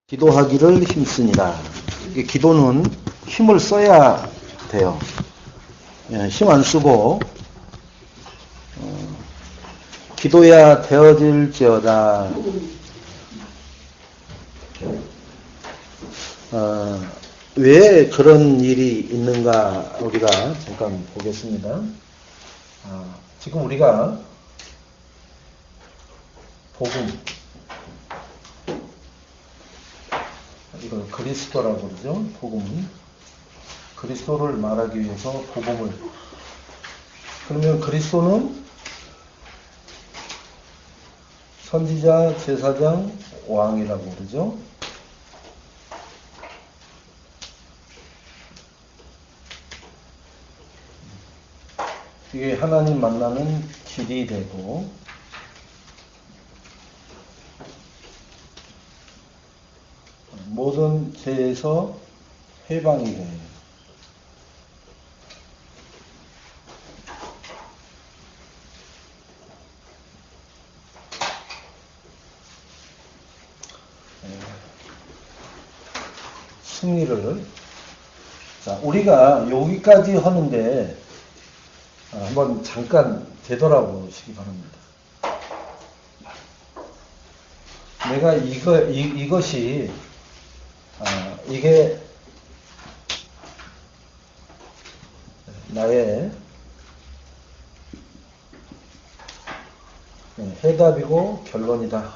기도하기를 힘쓰니라. 기도는 힘을 써야 돼요. 힘 안 쓰고 기도야 되어질지어다. 왜 그런 일이 있는가 우리가 잠깐 보겠습니다. 지금 우리가 복음, 이걸 그리스도라고 그러죠. 복음은 그리스도를 말하기 위해서 복음을. 그러면 그리스도는 선지자, 제사장, 왕이라고 그러죠. 이게 하나님 만나는 길이 되고, 모든 죄에서 해방이 돼요. 승리를. 자, 우리가 여기까지 하는데 한번 잠깐 되돌아보시기 바랍니다. 내가 이것이 이게 나의 해답이고 결론이다.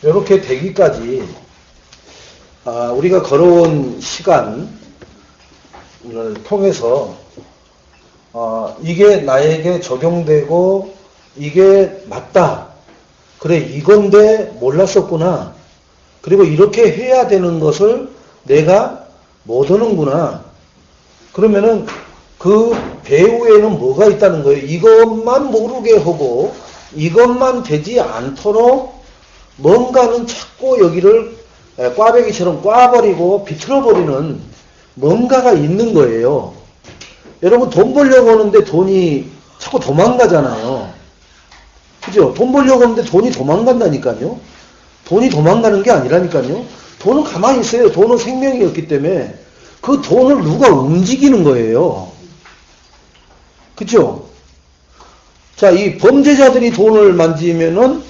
이렇게 되기까지 우리가 걸어온 시간을 통해서 이게 나에게 적용되고 이게 맞다. 그래, 이건데 몰랐었구나. 그리고 이렇게 해야 되는 것을 내가 못 하는구나. 그러면은 그 배후에는 뭐가 있다는 거예요? 이것만 모르게 하고 이것만 되지 않도록 뭔가는 자꾸 여기를 꽈배기처럼 꽈버리고 비틀어버리는 뭔가가 있는 거예요. 여러분 돈 벌려고 하는데 돈이 자꾸 도망가잖아요. 그죠? 돈 벌려고 하는데 돈이 도망간다니까요. 돈이 도망가는 게 아니라니까요. 돈은 가만히 있어요. 돈은 생명이었기 때문에 그 돈을 누가 움직이는 거예요. 그죠? 자, 이 범죄자들이 돈을 만지면은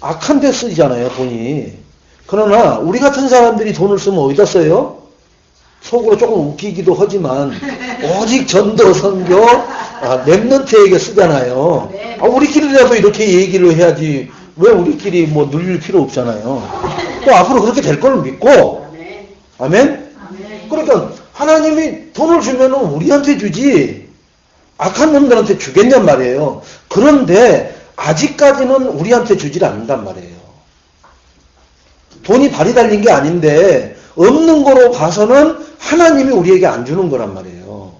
악한 데 쓰이잖아요, 돈이. 그러나 우리 같은 사람들이 돈을 쓰면 어디다 써요? 속으로 조금 웃기기도 하지만 오직 전도, 선교, 랩런트에게 쓰잖아요. 우리끼리라도 이렇게 얘기를 해야지 왜 우리끼리 뭐 늘릴 필요 없잖아요. 또 앞으로 그렇게 될 걸 믿고. 아멘? 그러니까 하나님이 돈을 주면은 우리한테 주지 악한 놈들한테 주겠냔 말이에요. 그런데 아직까지는 우리한테 주질 않는단 말이에요. 돈이 발이 달린 게 아닌데 없는 거로 봐서는 하나님이 우리에게 안 주는 거란 말이에요.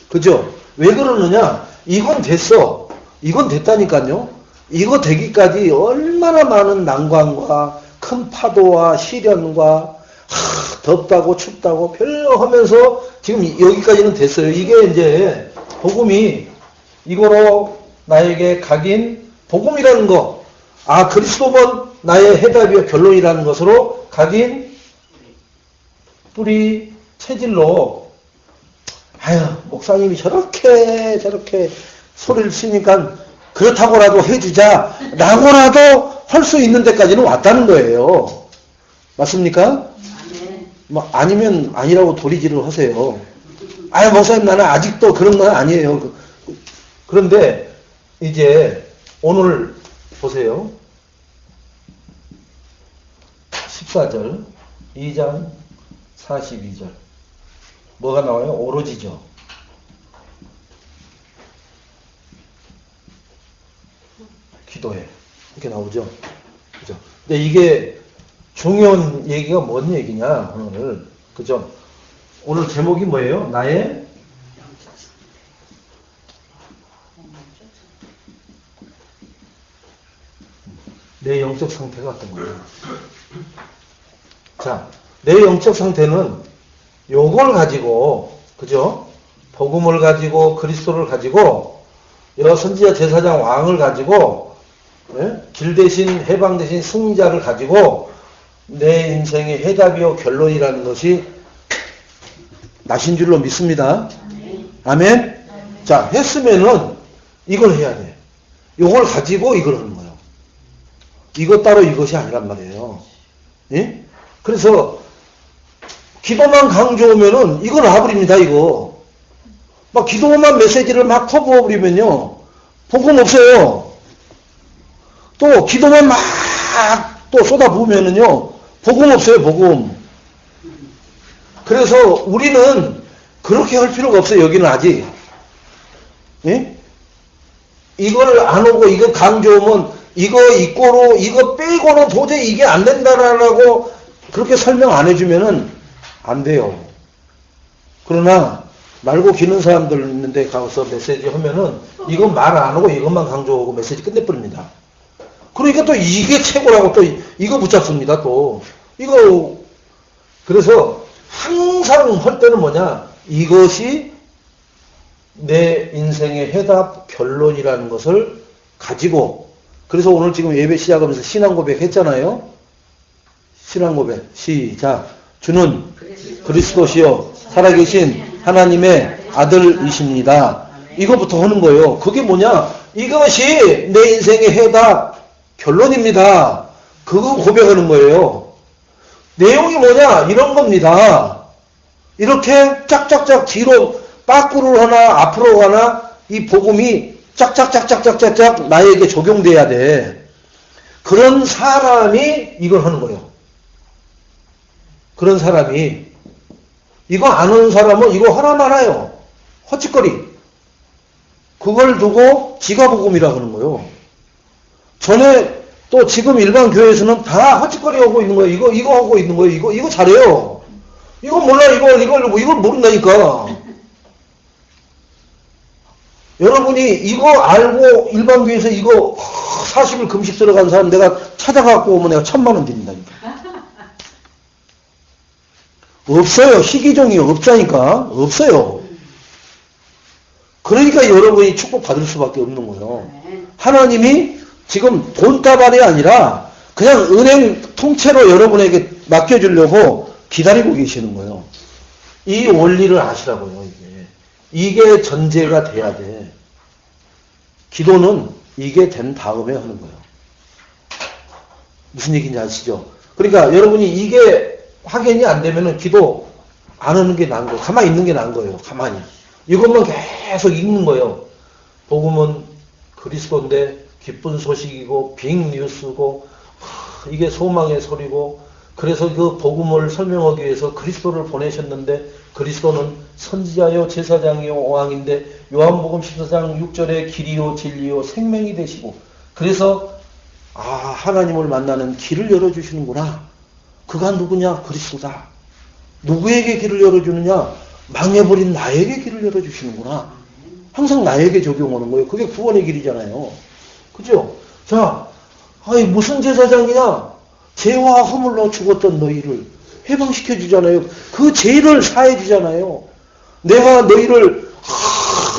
그죠? 왜 그러느냐? 이건 됐어. 이건 됐다니까요. 이거 되기까지 얼마나 많은 난관과 큰 파도와 시련과 덥다고 춥다고 별로 하면서 지금 여기까지는 됐어요. 이게 이제 복음이 이거로 나에게 각인 복음이라는 거. 그리스도만 나의 해답이요 결론이라는 것으로 각인 뿌리 체질로 목사님이 저렇게 소리를 치니까 그렇다고라도 해주자 라고라도 할 수 있는 데까지는 왔다는 거예요. 맞습니까? 아니면 아니라고 도리질을 하세요. 목사님 나는 아직도 그런 건 아니에요. 그런데 이제 오늘 보세요. 14절 2장 42절 뭐가 나와요? 오로지죠. 기도해. 이렇게 나오죠. 그죠? 근데 이게 중요한 얘기가 뭔 얘기냐, 오늘. 그죠? 오늘 제목이 뭐예요? 내 영적 상태가 어떤 거예요? 자, 내 영적 상태는 요걸 가지고, 그죠? 복음을 가지고, 그리스도를 가지고, 여러 선지자, 제사장, 왕을 가지고, 예? 길 대신 해방 대신 승자를 가지고 내 인생의 해답이요 결론이라는 것이 나신 줄로 믿습니다. 아멘? 자, 했으면은 이걸 해야 돼. 이걸 가지고 이걸 하는 거예요. 이것 따로 이것이 아니란 말이에요. 예? 그래서 기도만 강조하면은 이거 놔버립니다, 이거. 막 기도만 메시지를 막 퍼부어버리면요. 복음 없어요. 또 기도만 막 또 쏟아부으면은요. 복음 없어요, 복음. 그래서 우리는 그렇게 할 필요가 없어요, 여기는 아직. 예? 이걸 안 오고 이거 강조하면 이거 있고로 이거 빼고는 도저히 이게 안 된다라고 그렇게 설명 안 해주면은 안 돼요. 그러나 말고 기는 사람들 있는데 가서 메시지 하면은 이건 말 안 하고 이것만 강조하고 메시지 끝내버립니다. 그러니까 또 이게 최고라고 또 이거 붙잡습니다. 또 이거 그래서 항상 할 때는 뭐냐, 이것이 내 인생의 해답 결론이라는 것을 가지고, 그래서 오늘 지금 예배 시작하면서 신앙고백 했잖아요. 신앙고백 시작. 주는 그리스도시요 살아계신 하나님의 아들이십니다. 이거부터 하는 거예요. 그게 뭐냐, 이것이 내 인생의 해답 결론입니다. 그거 고백하는 거예요. 내용이 뭐냐, 이런 겁니다. 이렇게 짝짝짝 뒤로 빠꾸를 하나 앞으로 가나 이 복음이 짝짝짝짝짝짝 나에게 적용돼야 돼. 그런 사람이 이걸 하는 거예요. 그런 사람이. 이거 안 하는 사람은 이거 하나 말아요. 헛짓거리. 그걸 두고 지가 복음이라 하는 거예요. 전에 또 지금 일반 교회에서는 다 헛짓거리 하고 있는 거예요. 이거 하고 있는 거예요. 이거 잘해요. 이거 몰라, 이걸 모른다니까. 여러분이 이거 알고 일반 교회에서 이거 40일 금식 들어간 사람 내가 찾아갖고 오면 내가 1000만 원 드린다니까. 없어요. 희귀종이 없다니까. 없어요. 그러니까 여러분이 축복받을 수밖에 없는 거예요. 하나님이 지금 돈다발이 아니라 그냥 은행 통째로 여러분에게 맡겨주려고 기다리고 계시는 거예요. 이 원리를 아시라고요. 이게 전제가 돼야 돼. 기도는 이게 된 다음에 하는 거예요. 무슨 얘기인지 아시죠? 그러니까 여러분이 이게 확인이 안 되면은 기도 안 하는 게 나은 거예요. 가만히 있는 게 나은 거예요. 가만히. 이것만 계속 읽는 거예요. 복음은 그리스도인데 기쁜 소식이고 빅뉴스고 이게 소망의 소리고, 그래서 그 복음을 설명하기 위해서 그리스도를 보내셨는데 그리스도는 선지자요 제사장이요 왕인데 요한복음 14장 6절에 길이요 진리요 생명이 되시고, 그래서 하나님을 만나는 길을 열어주시는구나. 그가 누구냐? 그리스도다. 누구에게 길을 열어주느냐? 망해버린 나에게 길을 열어주시는구나. 항상 나에게 적용하는 거예요. 그게 구원의 길이잖아요. 그죠? 자, 무슨 제사장이냐? 죄와 허물로 죽었던 너희를 해방시켜 주잖아요. 그 죄를 사해 주잖아요. 내가 너희를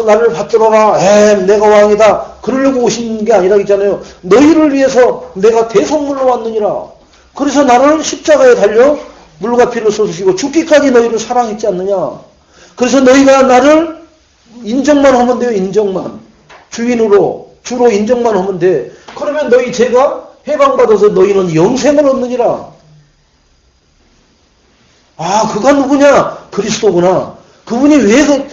나를 받들어라. 내가 왕이다. 그러려고 오신 게 아니라 있잖아요. 너희를 위해서 내가 대속물로 왔느니라. 그래서 나를 십자가에 달려 물과 피를 쏟으시고 죽기까지 너희를 사랑했지 않느냐. 그래서 너희가 나를 인정만 하면 돼요. 인정만. 주로 인정만 하면 돼. 그러면 너희 죄가 해방받아서 너희는 영생을 얻느니라. 그가 누구냐? 그리스도구나. 그분이 왜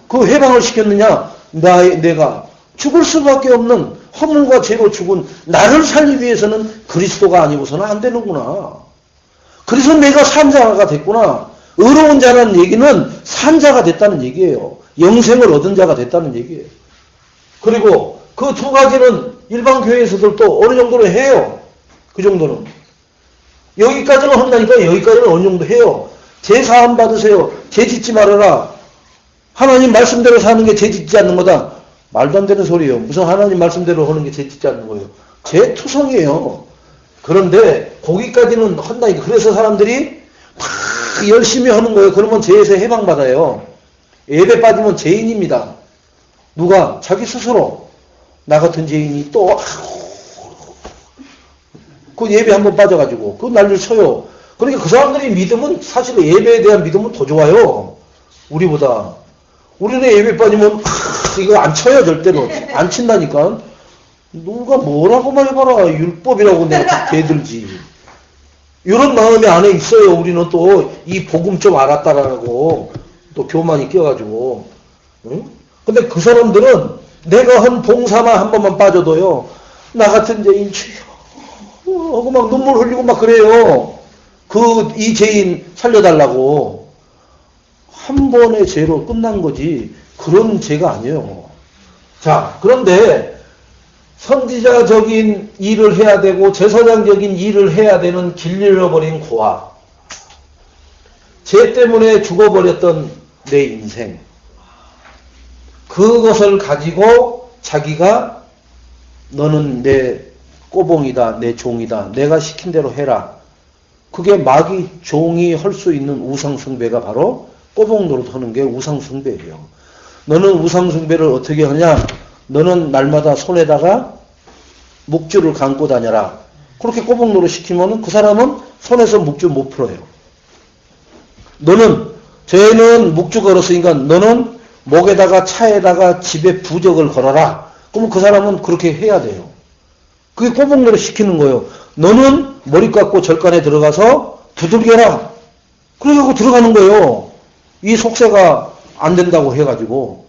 그 해방을 시켰느냐? 내가 죽을 수밖에 없는 허물과 죄로 죽은 나를 살리기 위해서는 그리스도가 아니고서는 안 되는구나. 그래서 내가 산자가 됐구나. 의로운 자라는 얘기는 산자가 됐다는 얘기예요. 영생을 얻은 자가 됐다는 얘기예요. 그리고 그 두 가지는 일반 교회에서도 어느 정도로 해요. 그 정도는. 여기까지는 한다니까 여기까지는 어느 정도 해요. 죄 사함 받으세요. 죄 짓지 말아라. 하나님 말씀대로 사는 게 죄 짓지 않는 거다. 말도 안 되는 소리예요. 무슨 하나님 말씀대로 하는 게 죄 짓지 않는 거예요. 죄 투성이에요. 그런데 거기까지는 한다니까. 그래서 사람들이 막 열심히 하는 거예요. 그러면 죄에서 해방받아요. 예배 빠지면 죄인입니다. 누가? 자기 스스로. 나 같은 죄인이 또 그 예배 한번 빠져가지고 그 난리를 쳐요. 그러니까 그 사람들이 믿음은 사실 예배에 대한 믿음은 더 좋아요. 우리보다. 우리는 예배 빠지면 이거 안 쳐요. 절대로. 안 친다니까. 누가 뭐라고만 해봐라. 율법이라고 내가 개들지. 이런 마음이 안에 있어요. 우리는 또 이 복음 좀 알았다라고 또 교만이 껴가지고. 응? 근데 그 사람들은 내가 한 봉사만 한 번만 빠져도요. 나 같은 죄인 주여 하고 막 눈물 흘리고 막 그래요. 이 죄인 살려달라고. 한 번의 죄로 끝난 거지 그런 죄가 아니에요. 자, 그런데 선지자적인 일을 해야 되고 제사장적인 일을 해야 되는 길 잃어버린 고아, 죄 때문에 죽어버렸던 내 인생, 그것을 가지고 자기가 너는 내 꼬봉이다, 내 종이다, 내가 시킨 대로 해라. 그게 마귀 종이 할 수 있는 우상숭배가 바로 꼬봉 노릇하는 게 우상숭배예요. 너는 우상숭배를 어떻게 하냐? 너는 날마다 손에다가 묵주를 감고 다녀라. 그렇게 꼬봉 노릇 시키면 그 사람은 손에서 묵주 못 풀어요. 너는 쟤는 묵주 걸었으니까 너는 목에다가 차에다가 집에 부적을 걸어라. 그러면 그 사람은 그렇게 해야 돼요. 그게 꼬봉 노릇 시키는 거예요. 너는 머리 깎고 절간에 들어가서 두들겨라. 그래갖고 들어가는 거예요. 이 속세가 안 된다고 해가지고.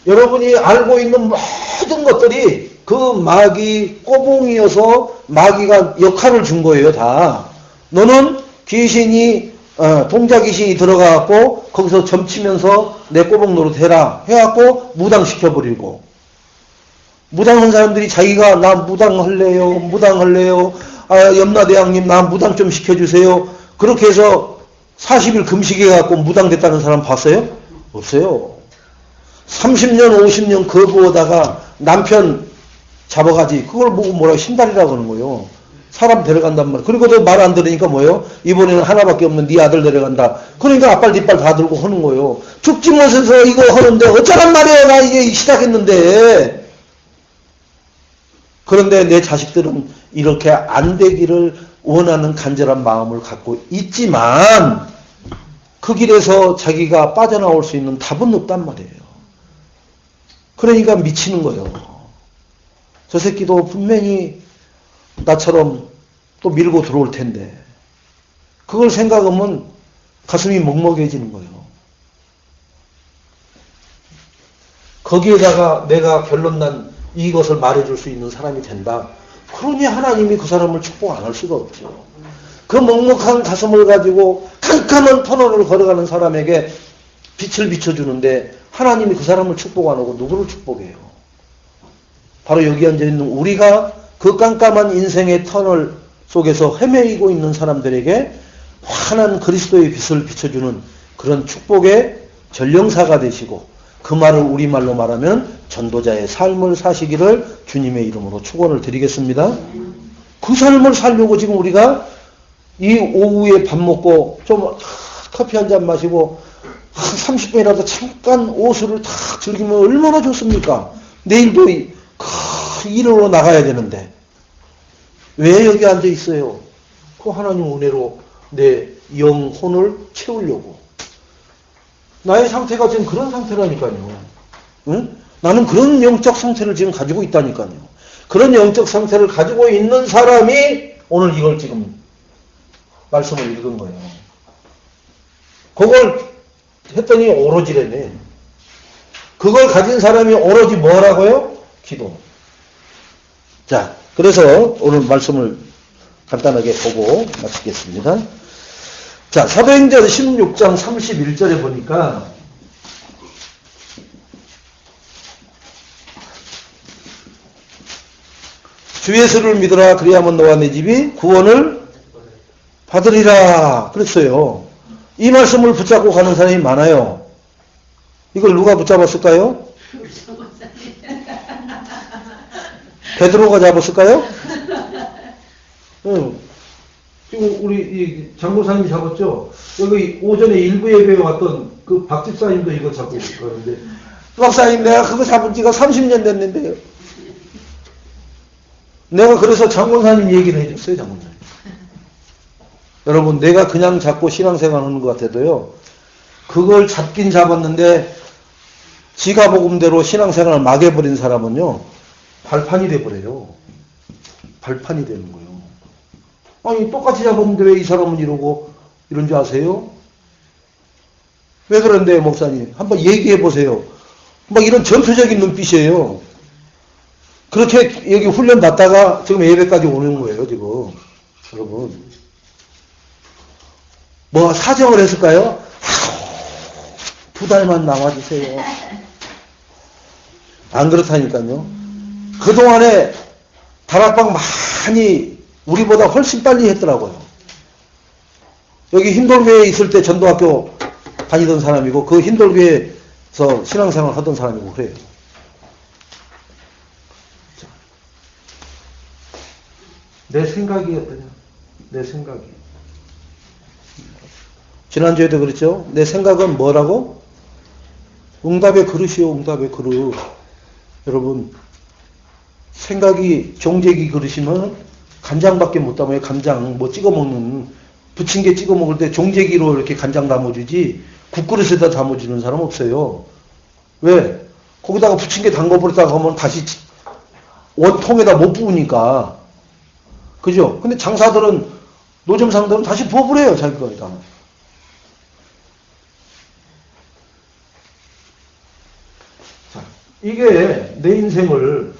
여러분이 알고 있는 모든 것들이 그 마귀 꼬봉이어서 마귀가 역할을 준 거예요, 다. 너는 귀신이, 동자 귀신이 들어가갖고 거기서 점치면서 내 꼬봉 노릇 해라. 해갖고 무당시켜버리고. 무당한 사람들이 자기가 나 무당할래요. 염라대왕님 나 무당 좀 시켜주세요. 그렇게 해서 40일 금식해갖고 무당됐다는 사람 봤어요? 없어요. 30년, 50년 거부하다가 남편 잡아가지. 그걸 보고 뭐라고 신달이라고 하는 거예요. 사람 데려간단 말이에요. 그리고도 말 안 들으니까 뭐예요? 이번에는 하나밖에 없는 네 아들 데려간다. 그러니까 앞발 뒷발 다 들고 하는 거예요. 죽지 못해서 이거 하는데 어쩌란 말이에요. 나 이게 시작했는데. 그런데 내 자식들은 이렇게 안 되기를 원하는 간절한 마음을 갖고 있지만 그 길에서 자기가 빠져나올 수 있는 답은 없단 말이에요. 그러니까 미치는 거예요. 저 새끼도 분명히 나처럼 또 밀고 들어올 텐데 그걸 생각하면 가슴이 먹먹해지는 거예요. 거기에다가 내가 결론난 이것을 말해줄 수 있는 사람이 된다. 그러니 하나님이 그 사람을 축복 안 할 수가 없죠. 그 먹먹한 가슴을 가지고 깜깜한 터널을 걸어가는 사람에게 빛을 비춰주는데 하나님이 그 사람을 축복 안 하고 누구를 축복해요? 바로 여기 앉아있는 우리가 그 깜깜한 인생의 터널 속에서 헤매이고 있는 사람들에게 환한 그리스도의 빛을 비춰주는 그런 축복의 전령사가 되시고 그 말을 우리말로 말하면 전도자의 삶을 사시기를 주님의 이름으로 축원을 드리겠습니다. 그 삶을 살려고 지금 우리가 이 오후에 밥 먹고 좀 커피 한 잔 마시고 30분이라도 잠깐 오수를 탁 즐기면 얼마나 좋습니까? 내일도 일하러 나가야 되는데 왜 여기 앉아 있어요? 그 하나님 은혜로 내 영혼을 채우려고. 나의 상태가 지금 그런 상태라니까요. 응? 나는 그런 영적 상태를 지금 가지고 있다니까요. 그런 영적 상태를 가지고 있는 사람이 오늘 이걸 지금 말씀을 읽은 거예요. 그걸 했더니 오로지래네. 그걸 가진 사람이 오로지 뭐라고요? 기도. 자, 그래서 오늘 말씀을 간단하게 보고 마치겠습니다. 자, 사도행전 16장 31절에 보니까 주 예수를 믿으라 그리하면 너와 내 집이 구원을 받으리라 그랬어요. 이 말씀을 붙잡고 가는 사람이 많아요. 이걸 누가 붙잡았을까요? 베드로가 잡았을까요? 응. 지금 우리 이 장로사님이 잡았죠. 여기 오전에 일부 예배에 왔던 그 박 집사님도 이거 잡고 있었는데, 박사님 내가 그거 잡은 지가 30년 됐는데요. 내가 그래서 장군사님 얘기를 해줬어요, 장군사님. 여러분, 내가 그냥 잡고 신앙생활 하는 것 같아도요, 그걸 잡긴 잡았는데, 지가 복음대로 신앙생활을 막 해버린 사람은요, 발판이 돼버려요. 발판이 되는 거예요. 아니, 똑같이 잡았는데 왜 이 사람은 이러고, 이런 줄 아세요? 왜 그런데, 목사님? 한번 얘기해 보세요. 막 이런 전투적인 눈빛이에요. 그렇게 여기 훈련 받다가 지금 예배까지 오는 거예요, 지금. 여러분. 뭐 사정을 했을까요? 2달만 나와주세요. 안 그렇다니까요. 그동안에 다락방 많이 우리보다 훨씬 빨리 했더라고요. 여기 흰돌교회에 있을 때 전도학교 다니던 사람이고 그 흰돌교회에서 신앙생활 하던 사람이고 그래요. 내 생각이 어떠냐? 내 생각이. 지난주에도 그랬죠? 내 생각은 뭐라고? 응답의 그릇이요, 응답의 그릇. 여러분, 생각이 종제기 그릇이면 간장밖에 못 담아요. 간장, 뭐 찍어 먹는, 부침개 찍어 먹을 때 종제기로 이렇게 간장 담아주지, 국그릇에다 담아주는 사람 없어요. 왜? 거기다가 부침개 담궈버렸다가 하면 다시 원통에다 못 부으니까. 그죠? 근데 장사들은, 노점상들은 다시 부어버려요, 자기 거에다. 자, 이게 내 인생을,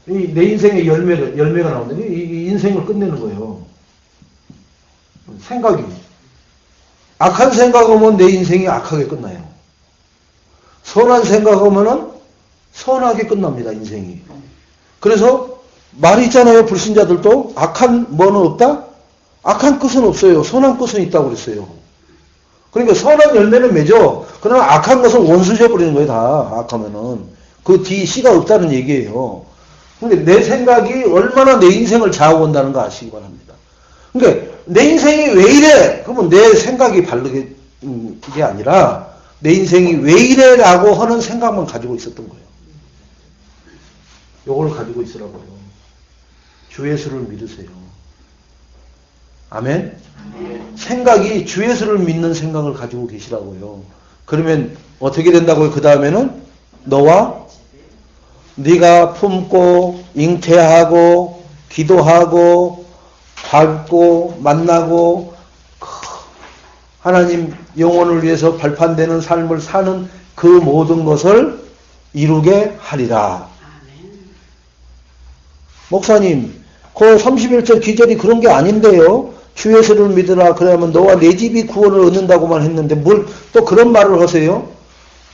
내 인생의 열매가 나오는데, 이 인생을 끝내는 거예요. 생각이. 악한 생각하면 내 인생이 악하게 끝나요. 선한 생각하면은 선하게 끝납니다, 인생이. 그래서, 말이 있잖아요. 불신자들도 악한 뭐는 없다? 악한 끝은 없어요. 선한 끝은 있다고 그랬어요. 그러니까 선한 열매는 맺어. 그러나 악한 것은 원수져 버리는 거예요. 다 악하면은. 그 뒤 씨가 없다는 얘기예요. 근데 내 생각이 얼마나 내 인생을 좌우한다는 거 아시기 바랍니다. 그러니까 내 인생이 왜 이래? 그러면 내 생각이 바르게 게 아니라 내 인생이 왜 이래라고 하는 생각만 가지고 있었던 거예요. 요걸 가지고 있으라고요. 주 예수를 믿으세요. 아멘? 생각이 주 예수를 믿는 생각을 가지고 계시라고요. 그러면 어떻게 된다고요? 그 다음에는 너와 네가 품고 잉태하고 기도하고 밟고 만나고 하나님 영혼을 위해서 발판되는 삶을 사는 그 모든 것을 이루게 하리라. 목사님, 그 31절 기절이 그런 게 아닌데요. 주 예수를 믿으라. 그러면 너와 내 집이 구원을 얻는다고만 했는데 뭘 또 그런 말을 하세요?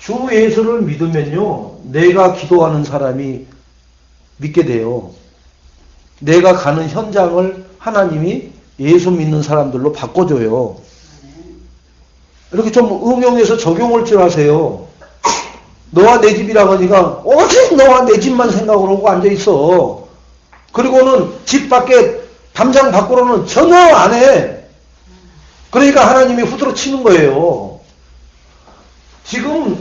주 예수를 믿으면요. 내가 기도하는 사람이 믿게 돼요. 내가 가는 현장을 하나님이 예수 믿는 사람들로 바꿔줘요. 이렇게 좀 응용해서 적용을 줄 하세요. 너와 내 집이라고 하니까 오직 너와 내 집만 생각을 하고 앉아있어. 그리고는 집 밖에 담장 밖으로는 전혀 안 해. 그러니까 하나님이 후드로 치는 거예요. 지금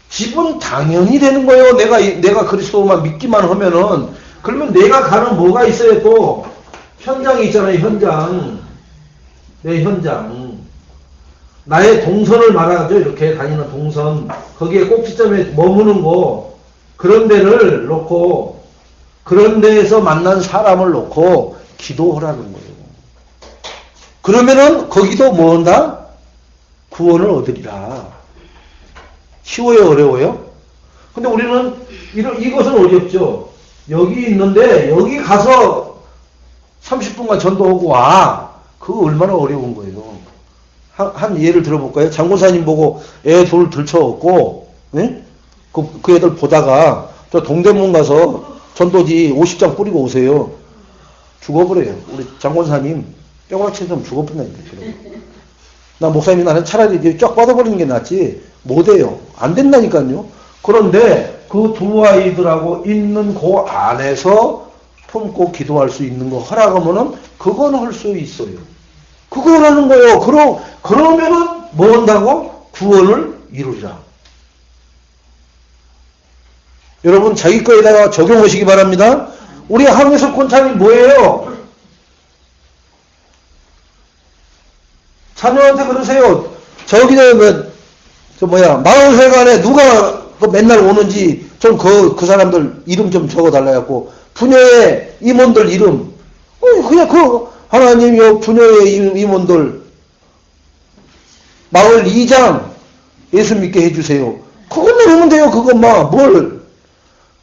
집은 당연히 되는 거예요. 내가 그리스도만 믿기만 하면은. 그러면 내가 가는 뭐가 있어요 또? 현장이 있잖아요. 현장. 내 현장. 나의 동선을 말하죠. 이렇게 다니는 동선. 거기에 꼭지점에 머무는 거. 그런 데를 놓고 그런 데에서 만난 사람을 놓고 기도하라는 거예요. 그러면은 거기도 뭐 한다? 구원을 얻으리라. 쉬워요? 어려워요? 근데 우리는 이것은 어렵죠. 여기 있는데 여기 가서 30분간 전도하고 와. 그거 얼마나 어려운 거예요. 한 예를 들어볼까요? 장고사님 보고 애 돌 들쳐갖고 네? 그 애들 보다가 저 동대문 가서 전도지 50장 뿌리고 오세요. 죽어버려요. 우리 장권사님 뼈가치처럼 죽어버린다니까. 나 목사님이 나는 차라리 쫙 뻗어버리는 게 낫지 못해요. 안 된다니까요. 그런데 그 두 아이들하고 있는 그 안에서 품고 기도할 수 있는 거 허락하면은 그건 할 수 있어요. 그거라는 거예요. 그러면은 뭐 한다고? 구원을 이루리라. 여러분 자기 거에다가 적용하시기 바랍니다. 우리 항해설 권찰이 뭐예요? 자녀한테 그러세요. 마을회관에 누가 맨날 오는지 좀 그 사람들 이름 좀 적어달라고. 부녀의 임원들 이름. 그냥 하나님이요, 부녀의 임원들. 마을 2장 예수 믿게 해주세요. 그것만 하면 돼요, 그것만.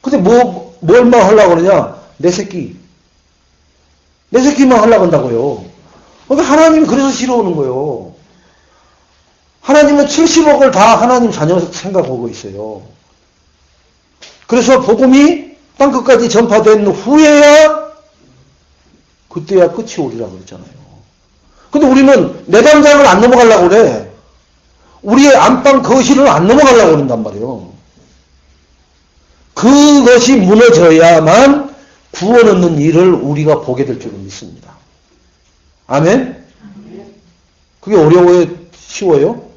근데 뭘만 하려고 그러냐? 내 새끼만 하려고 한다고요. 그러니까 하나님이 그래서 싫어하는 거예요. 하나님은 70억을 다 하나님 자녀 생각하고 있어요. 그래서 복음이 땅끝까지 전파된 후에야 그때야 끝이 오리라고 그랬잖아요. 근데 우리는 내담장을 안 넘어가려고 그래. 우리의 안방 거실을 안 넘어가려고 그런단 말이에요. 그것이 무너져야만 구원 얻는 일을 우리가 보게 될 줄은 믿습니다. 아멘? 그게 어려워요? 쉬워요?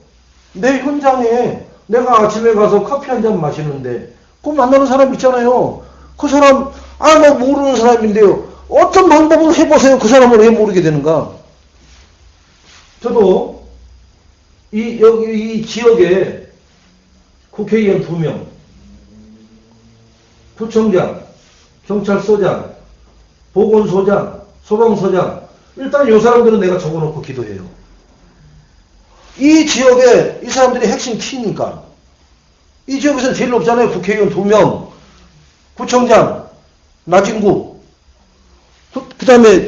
내 현장에 내가 아침에 가서 커피 한 잔 마시는데 그 만나는 사람 있잖아요. 그 사람 모르는 사람인데요. 어떤 방법으로 해보세요. 그 사람을 왜 모르게 되는가? 저도 이 지역에 국회의원 2명, 구청장, 경찰서장, 보건소장, 소방서장, 일단 이 사람들은 내가 적어놓고 기도해요. 이 지역에 이 사람들이 핵심 키니까. 이 지역에서는 제일 높잖아요. 국회의원 2명, 구청장, 나진구, 그 다음에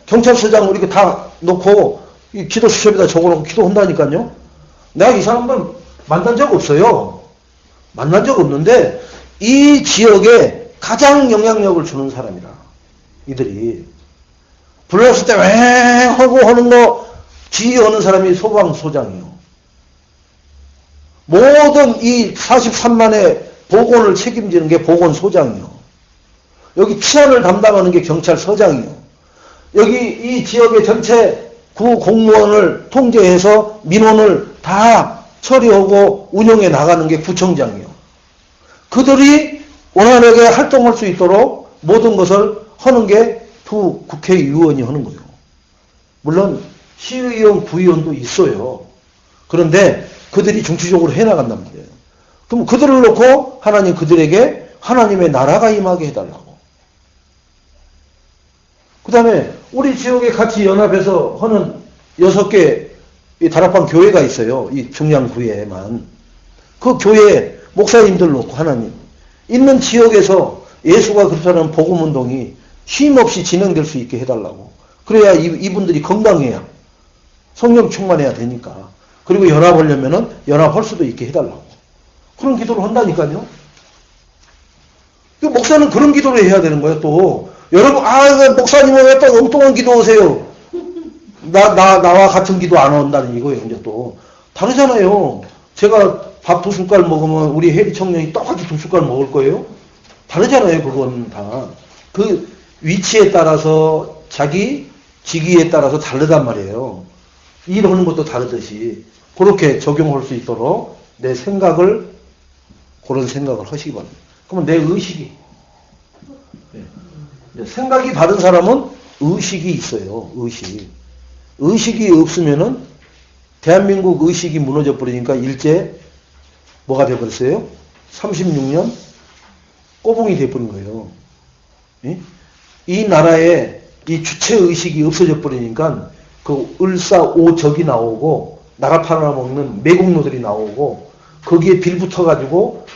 경찰서장 이렇게 다 놓고 이 기도 수첩에다 적어놓고 기도한다니까요. 내가 이 사람들 만난 적 없어요. 만난 적 없는데 이 지역에 가장 영향력을 주는 사람이라. 이들이 불렀을 때 왜 하고 하는 거 지휘하는 사람이 소방소장이요. 모든 이 43만의 보건을 책임지는 게 보건소장이요. 여기 치안을 담당하는 게 경찰서장이요. 여기 이 지역의 전체 구 공무원을 통제해서 민원을 다 처리하고 운영해 나가는 게 구청장이요. 그들이 원활하게 활동할 수 있도록 모든 것을 하는 게 두 국회의원이 하는 거예요. 물론 시의원, 구의원도 있어요. 그런데 그들이 중추적으로 해나간단 말이에요. 그럼 그들을 놓고 하나님 그들에게 하나님의 나라가 임하게 해달라고. 그 다음에 우리 지역에 같이 연합해서 하는 6개 다락방 교회가 있어요. 이 중량구에만. 그 교회 목사님들 놓고 하나님 있는 지역에서 예수가 그렇다는 복음운동이 쉼없이 진행될 수 있게 해달라고. 그래야 이분들이 건강해야 성령 충만해야 되니까. 그리고 연합하려면은 연합할 수도 있게 해달라고. 그런 기도를 한다니까요. 목사는 그런 기도를 해야 되는 거예요. 또 여러분 목사님은 왜 또 엉뚱한 기도하세요? 나와 같은 기도 안 한다는 이거예요. 이제 또 다르잖아요. 제가 밥 2숟갈 먹으면 우리 해리 청년이 똑같이 2숟갈 먹을 거예요? 다르잖아요. 그건 다. 그 위치에 따라서 자기 직위에 따라서 다르단 말이에요. 일하는 것도 다르듯이 그렇게 적용할 수 있도록 내 생각을 그런 생각을 하시기 바랍니다. 그러면 내 의식이 생각이 바른 사람은 의식이 있어요. 의식이 없으면은 대한민국 의식이 무너져 버리니까 일제 뭐가 되어버렸어요? 36년 꼬붕이 되어버린 거예요. 이 나라에 이 주체의식이 없어져 버리니까 그 을사오적이 나오고 나가 팔아먹는 매국노들이 나오고 거기에 빌붙어가지고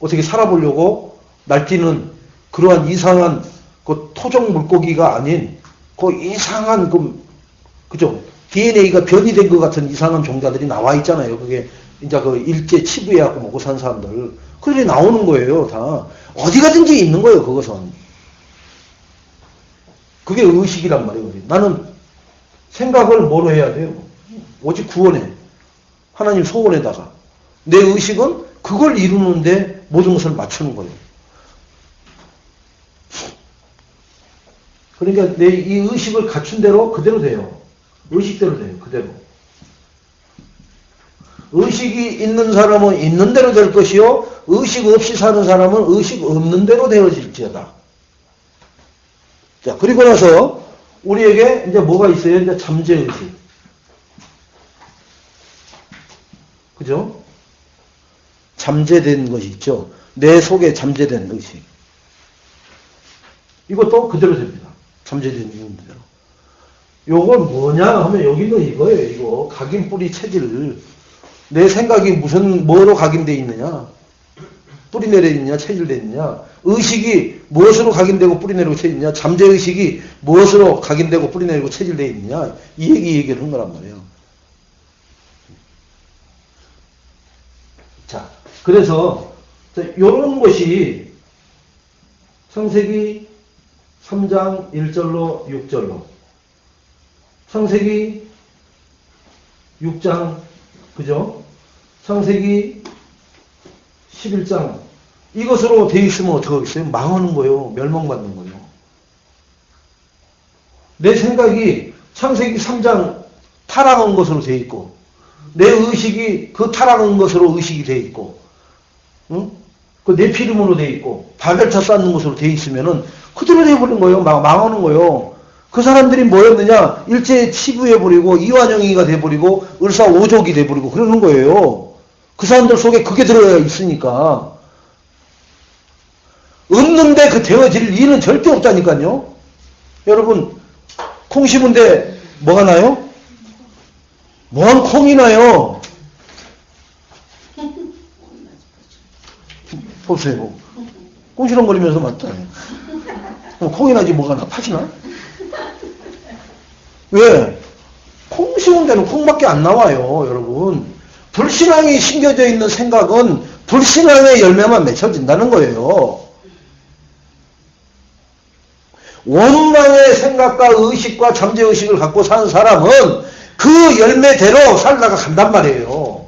어떻게 살아보려고 날뛰는 그러한 이상한 그 토종 물고기가 아닌 그 이상한 그죠? DNA가 변이된 것 같은 이상한 종자들이 나와 있잖아요. 그게 이제 그 일제 치부해갖고 먹고 산 사람들. 그들이 나오는 거예요, 다. 어디 가든지 있는 거예요, 그것은. 그게 의식이란 말이에요. 나는 생각을 뭐로 해야 돼요? 오직 구원에. 하나님 소원에다가. 내 의식은 그걸 이루는데 모든 것을 맞추는 거예요. 그러니까 내 이 의식을 갖춘 대로 그대로 돼요. 의식대로 돼요. 그대로. 의식이 있는 사람은 있는 대로 될 것이요. 의식 없이 사는 사람은 의식 없는 대로 되어질지어다. 자, 그리고 나서 우리에게 이제 뭐가 있어요? 이제 잠재의식. 그죠? 잠재된 것이 있죠. 내 속에 잠재된 의식. 이것도 그대로 됩니다. 잠재된 있는 대로. 요건 뭐냐 하면 여기는 이거예요. 이거 각인뿌리 체질. 내 생각이 뭐로 각인되어 있느냐. 뿌리 내려 있느냐, 체질되어 있느냐. 의식이 무엇으로 각인되고 뿌리 내리고 체질이냐. 잠재의식이 무엇으로 각인되고 뿌리 내리고 체질되어 있느냐. 이 얘기를 한 거란 말이에요. 자, 그래서 요런 것이 창세기 3장 1절로 6절로 창세기 6장 그죠? 창세기 11장 이것으로 돼 있으면 어떻게 하겠어요? 망하는 거예요. 멸망받는 거예요. 내 생각이 창세기 3장 타락한 것으로 돼 있고 내 의식이 그 타락한 것으로 의식이 돼 있고 응? 그 내 피름으로 돼 있고 발별차 쌓는 것으로 돼 있으면은 그대로 돼버린 거예요. 망하는 거예요. 그 사람들이 뭐였느냐? 일제에 치부해버리고 이완영이가 돼버리고 을사오족이 돼버리고 그러는 거예요. 그 사람들 속에 그게 들어가 있으니까. 없는데 그 되어질 리는 절대 없다니까요. 여러분 콩 심은데 뭐가 나요? 뭐한 콩이 나요? 보세요. 꽁시렁거리면서 맞다. 콩이 나지 뭐가 나? 파지나? 왜? 콩 심은 데는 콩밖에 안 나와요, 여러분. 불신앙이 심겨져 있는 생각은 불신앙의 열매만 맺혀진다는 거예요. 원망의 생각과 의식과 잠재의식을 갖고 사는 사람은 그 열매대로 살다가 간단 말이에요.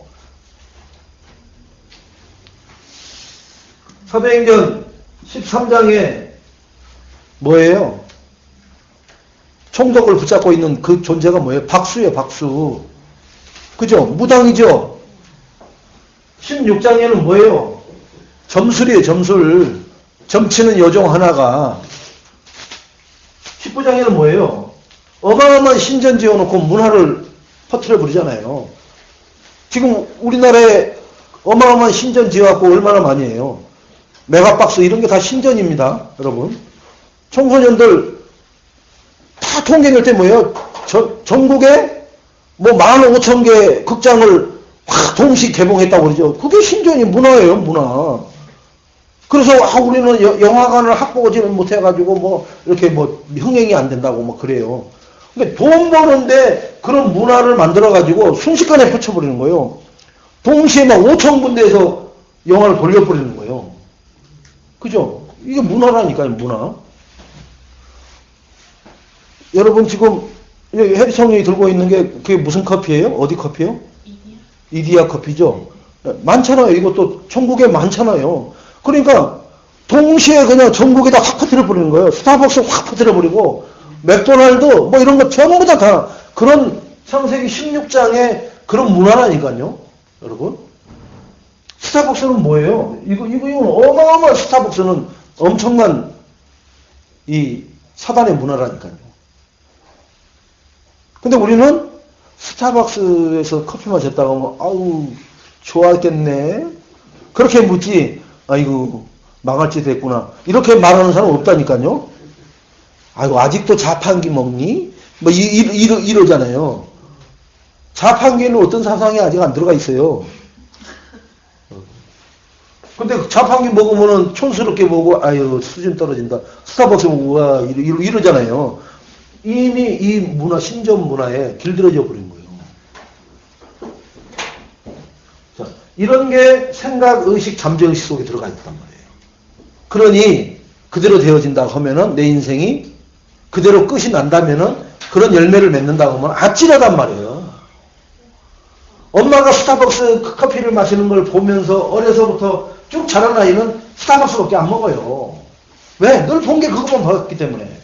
사도행전 13장에 뭐예요? 총독을 붙잡고 있는 그 존재가 뭐예요? 박수예요, 박수. 그죠? 무당이죠? 16장에는 뭐예요? 점술이에요, 점술. 점치는 여종 하나가. 19장에는 뭐예요? 어마어마한 신전 지어놓고 문화를 퍼뜨려 버리잖아요. 지금 우리나라에 어마어마한 신전 지어갖고 얼마나 많이 해요? 메가박스 이런 게 다 신전입니다, 여러분. 청소년들 다 통계 낼 때 뭐예요? 전국에 뭐 15,000개 극장을 확 동시 개봉했다고 그러죠. 그게 신전이 문화예요, 문화. 그래서 우리는 영화관을 확보하지는 못해가지고 뭐 이렇게 뭐 흥행이 안 된다고 뭐 그래요. 근데 돈 버는데 그런 문화를 만들어가지고 순식간에 붙여버리는 거예요. 동시에 막 5,000군데에서 영화를 돌려버리는 거예요. 그죠? 이게 문화라니까요, 문화. 여러분 지금 해리성이 들고 있는 게 그게 무슨 커피예요? 어디 커피예요? 이디야 커피죠. 많잖아요. 이것도 전국에 많잖아요. 그러니까 동시에 그냥 전국에다 확 퍼뜨려 버리는 거예요. 스타벅스 확 퍼뜨려 버리고 맥도날드 뭐 이런 거 전부 다 그런 창세기 16장에 그런 문화라니까요. 여러분. 스타벅스는 뭐예요? 이건 어마어마한 스타벅스는 엄청난 이 사단의 문화라니까요. 근데 우리는 스타벅스에서 커피 마셨다고 하면 아우 좋았겠네. 그렇게 묻지. 아이고 망할 짓 했구나. 이렇게 말하는 사람 없다니까요. 아이고 아직도 자판기 먹니? 뭐 이러잖아요. 자판기에는 어떤 사상이 아직 안 들어가 있어요. 근데 자판기 먹으면은 촌스럽게 보고 아유 수준 떨어진다. 스타벅스 먹고 와 이러잖아요. 이미 이 문화 신전 문화에 길들여져 버린 거예요. 자, 이런 게 생각, 의식, 잠재의식 속에 들어가 있단 말이에요. 그러니 그대로 되어진다고 하면은 내 인생이 그대로 끝이 난다면은 그런 열매를 맺는다고 하면 아찔하단 말이에요. 엄마가 스타벅스 커피를 마시는 걸 보면서 어려서부터 쭉 자란 아이는 스타벅스밖에 안 먹어요. 왜? 늘 본 게 그것만 봤기 때문에.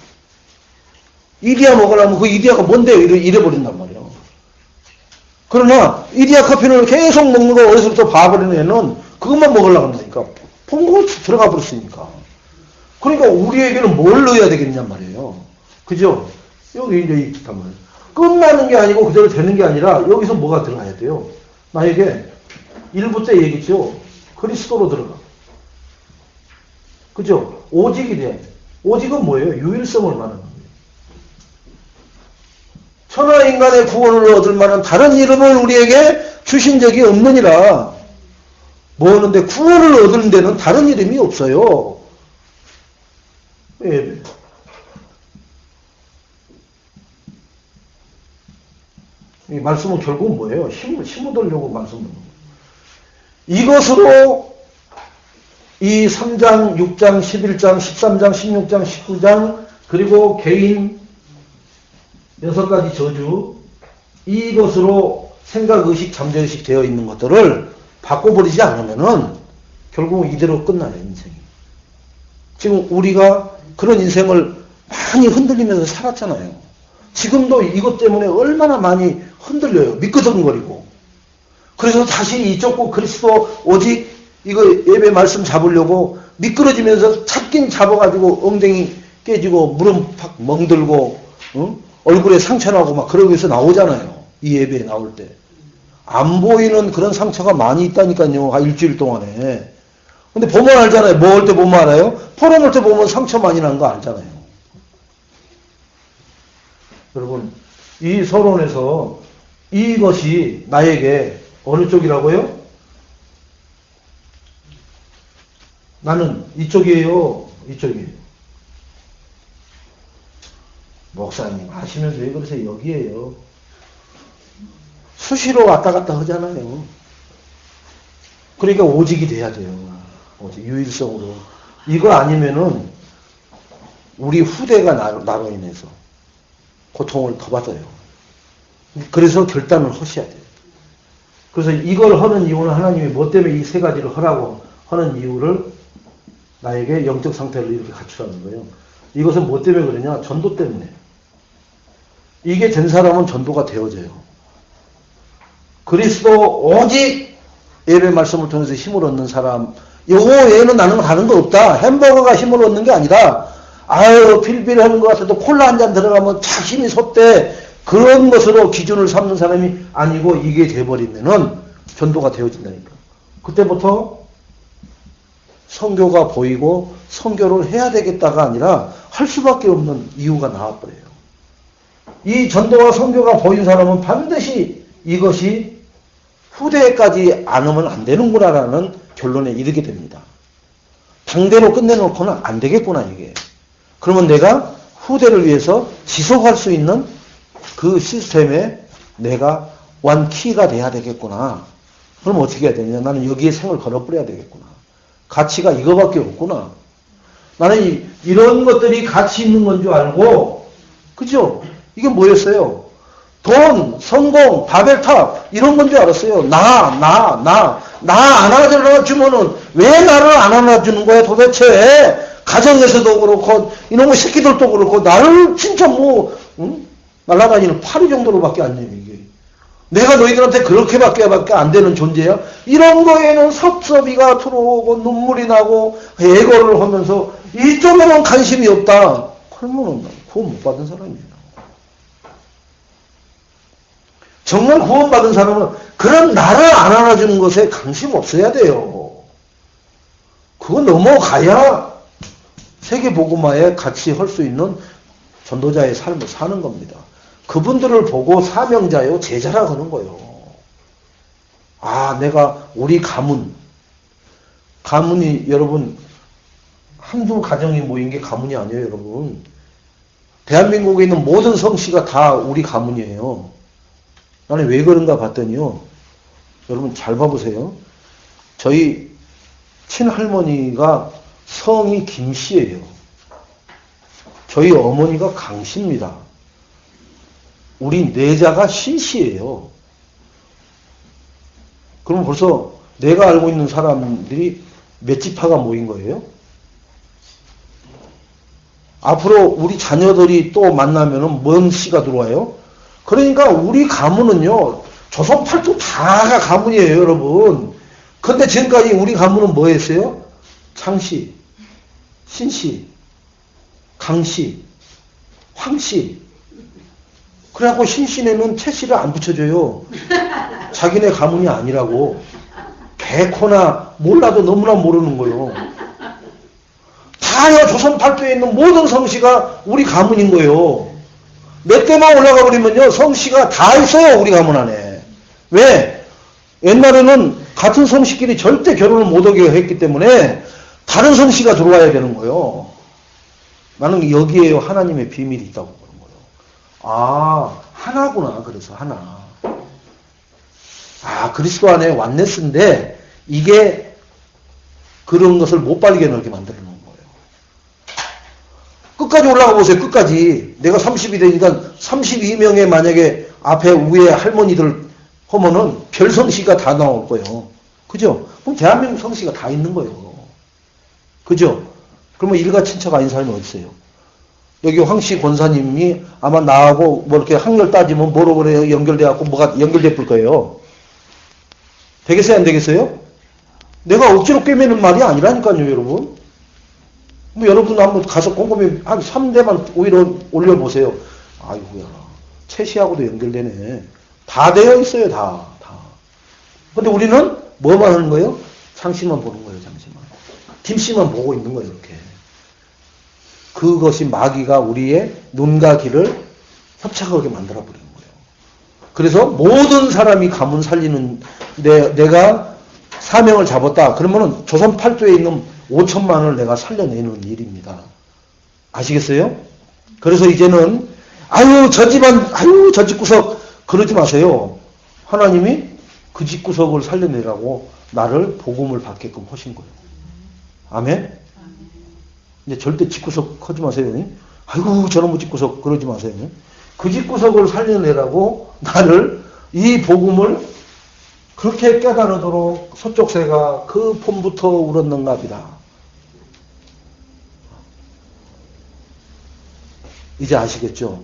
이디야 먹으려면 그 이디야가 뭔데 이래버린단 말이에요. 그러나 이디야 커피를 계속 먹는 거 어려서부터 봐버리는 애는 그것만 먹으려고 한다니까. 본 거 들어가 버렸으니까. 그러니까 우리에게는 뭘 넣어야 되겠냔 말이에요. 그죠? 여기 이제 이 기타문. 끝나는 게 아니고 그대로 되는 게 아니라 여기서 뭐가 들어가야 돼요? 나에게 1부 때 얘기했죠. 그리스도로 들어가. 그죠? 오직이 돼야 돼. 오직은 뭐예요? 유일성을 말하는 거예요. 천하 인간의 구원을 얻을 만한 다른 이름을 우리에게 주신 적이 없느니라. 뭐 하는데 구원을 얻는 데는 다른 이름이 없어요. 예. 이 말씀은 결국은 뭐예요? 힘을 얻으려고 말씀을. 이것으로 이 3장, 6장, 11장, 13장, 16장, 19장 그리고 개인 6가지 저주 이것으로 생각, 의식, 잠재의식 되어 있는 것들을 바꿔버리지 않으면은 결국은 이대로 끝나요, 인생이. 지금 우리가 그런 인생을 많이 흔들리면서 살았잖아요. 지금도 이것 때문에 얼마나 많이 흔들려요. 미끄덩거리고. 그래서 다시 이쪽 그리스도 오직 이거 예배 말씀 잡으려고 미끄러지면서 잡긴 잡아가지고 엉덩이 깨지고 무릎 팍 멍들고 얼굴에 상처나고 막 그러고 해서 나오잖아요. 이 예배에 나올 때. 안 보이는 그런 상처가 많이 있다니까요. 일주일 동안에. 근데 보면 알잖아요. 뭐 할 때 보면 알아요? 포럼 할 때 보면 상처 많이 난 거 알잖아요. 여러분, 이 서론에서 이것이 나에게 어느 쪽이라고요? 나는 이쪽이에요. 이쪽이에요. 목사님 하시면서 왜 그러세요? 여기에요. 수시로 왔다 갔다 하잖아요. 그러니까 오직이 돼야 돼요. 오직 유일성으로. 이거 아니면은 우리 후대가 나로 인해서 고통을 더 받아요. 그래서 결단을 하셔야 돼요. 그래서 이걸 하는 이유는 하나님이 뭐 때문에 이 세 가지를 하라고 하는 이유를 나에게 영적 상태를 이렇게 갖추라는 거예요. 이것은 뭐 때문에 그러냐? 전도 때문에. 이게 된 사람은 전도가 되어져요. 그리스도 오직 예배 말씀을 통해서 힘을 얻는 사람, 요거 외에는 나는 하는 거 없다. 햄버거가 힘을 얻는 게 아니라 아유 필필하는 것 같아도 콜라 한 잔 들어가면 착 힘이 솟대. 그런 것으로 기준을 삼는 사람이 아니고 이게 돼버리면은 전도가 되어진다니까. 그때부터 선교가 보이고 선교를 해야 되겠다가 아니라 할 수밖에 없는 이유가 나와버려요. 이 전도와 선교가 보인 사람은 반드시 이것이 후대까지 안 오면 안 되는구나라는 결론에 이르게 됩니다. 당대로 끝내놓고는 안 되겠구나 이게. 그러면 내가 후대를 위해서 지속할 수 있는 그 시스템에 내가 원키가 돼야 되겠구나. 그럼 어떻게 해야 되냐? 나는 여기에 생을 걸어버려야 되겠구나. 가치가 이거밖에 없구나. 나는 이런 것들이 가치 있는 건 줄 알고, 그죠? 이게 뭐였어요? 돈, 성공, 바벨탑 이런 건 줄 알았어요. 나 안아주면은 왜 나를 안 안아주는 거야 도대체? 가정에서도 그렇고 이놈의 새끼들도 그렇고 나를 진짜 뭐 날아다니는 파리 정도로밖에 안 돼요 이게. 내가 너희들한테 그렇게밖에 안 되는 존재야? 이런 거에는 섭섭이가 들어오고 눈물이 나고 애거를 하면서 이쪽에는 관심이 없다. 그러면 구원 못 받은 사람이에요. 정말 구원받은 사람은 그런 나를 안 안아주는 것에 관심 없어야 돼요. 그거 넘어가야 세계복음화에 같이 할 수 있는 전도자의 삶을 사는 겁니다. 그분들을 보고 사명자요, 제자라 하는 거예요. 아, 내가 우리 가문이 여러분 한두 가정이 모인 게 가문이 아니에요, 여러분. 대한민국에 있는 모든 성씨가 다 우리 가문이에요. 나는 왜 그런가 봤더니요. 여러분 잘 봐보세요. 저희 친할머니가 성이 김씨예요. 저희 어머니가 강씨입니다. 우리 내자가 신씨예요. 그럼 벌써 내가 알고 있는 사람들이 몇 지파가 모인 거예요? 앞으로 우리 자녀들이 또 만나면은 뭔 씨가 들어와요? 그러니까 우리 가문은요, 조선 팔도 다가 가문이에요, 여러분. 근데 지금까지 우리 가문은 뭐 했어요? 창씨, 신씨, 황씨, 황씨. 그래갖고 신씨네는 채씨를 안 붙여줘요. 자기네 가문이 아니라고. 개코나 몰라도 너무나 모르는 거예요. 다요 조선 팔도에 있는 모든 성씨가 우리 가문인 거예요. 몇 대만 올라가 버리면요 성씨가 다 있어요 우리 가문 안에. 왜? 옛날에는 같은 성씨끼리 절대 결혼을 못하게 했기 때문에 다른 성씨가 들어와야 되는 거예요. 나는 여기에 하나님의 비밀이 있다고 보는 거예요. 아, 하나구나. 그래서 하나. 아, 그리스도 안에 완네스인데 이게 그런 것을 못 발견하게 만들어 놓은 거예요. 끝까지 올라가 보세요. 끝까지. 내가 30이 되니까 32명의 만약에 앞에 위에 할머니들 하면은 별 성씨가 다 나올 거예요. 그죠? 그럼 대한민국 성씨가 다 있는 거예요. 그죠? 그러면 일가 친척 아닌 사람이 어디 있어요? 여기 황씨 권사님이 아마 나하고 뭐 이렇게 학렬 따지면 뭐로 그래요? 연결돼갖고 뭐가 연결돼 볼 거예요. 되겠어요? 안 되겠어요? 내가 억지로 꿰매는 말이 아니라니까요, 여러분. 뭐 여러분 한번 가서 꼼꼼히 한 3대만 오히려 올려보세요. 아이고야, 채시하고도 연결되네. 다 되어 있어요, 다. 근데 우리는 뭐만 하는 거예요? 장씨만 보는 거예요, 장씨만. 김씨만 보고 있는 거예요, 이렇게. 그것이 마귀가 우리의 눈과 귀를 협착하게 만들어버리는 거예요. 그래서 모든 사람이 가문 살리는, 내가 사명을 잡았다. 그러면은 조선 팔도에 있는 5천만을 내가 살려내는 일입니다. 아시겠어요? 그래서 이제는, 아유, 저 집안, 아유, 저 집구석, 그러지 마세요. 하나님이 그 집구석을 살려내라고 나를 복음을 받게끔 하신 거예요. 아멘? 이제 절대 집구석 하지 마세요. 아이고, 저놈의 집구석, 그러지 마세요. 그 집구석을 살려내라고 나를, 이 복음을 그렇게 깨달으도록 서쪽 새가 그 봄부터 울었는갑이다. 이제 아시겠죠?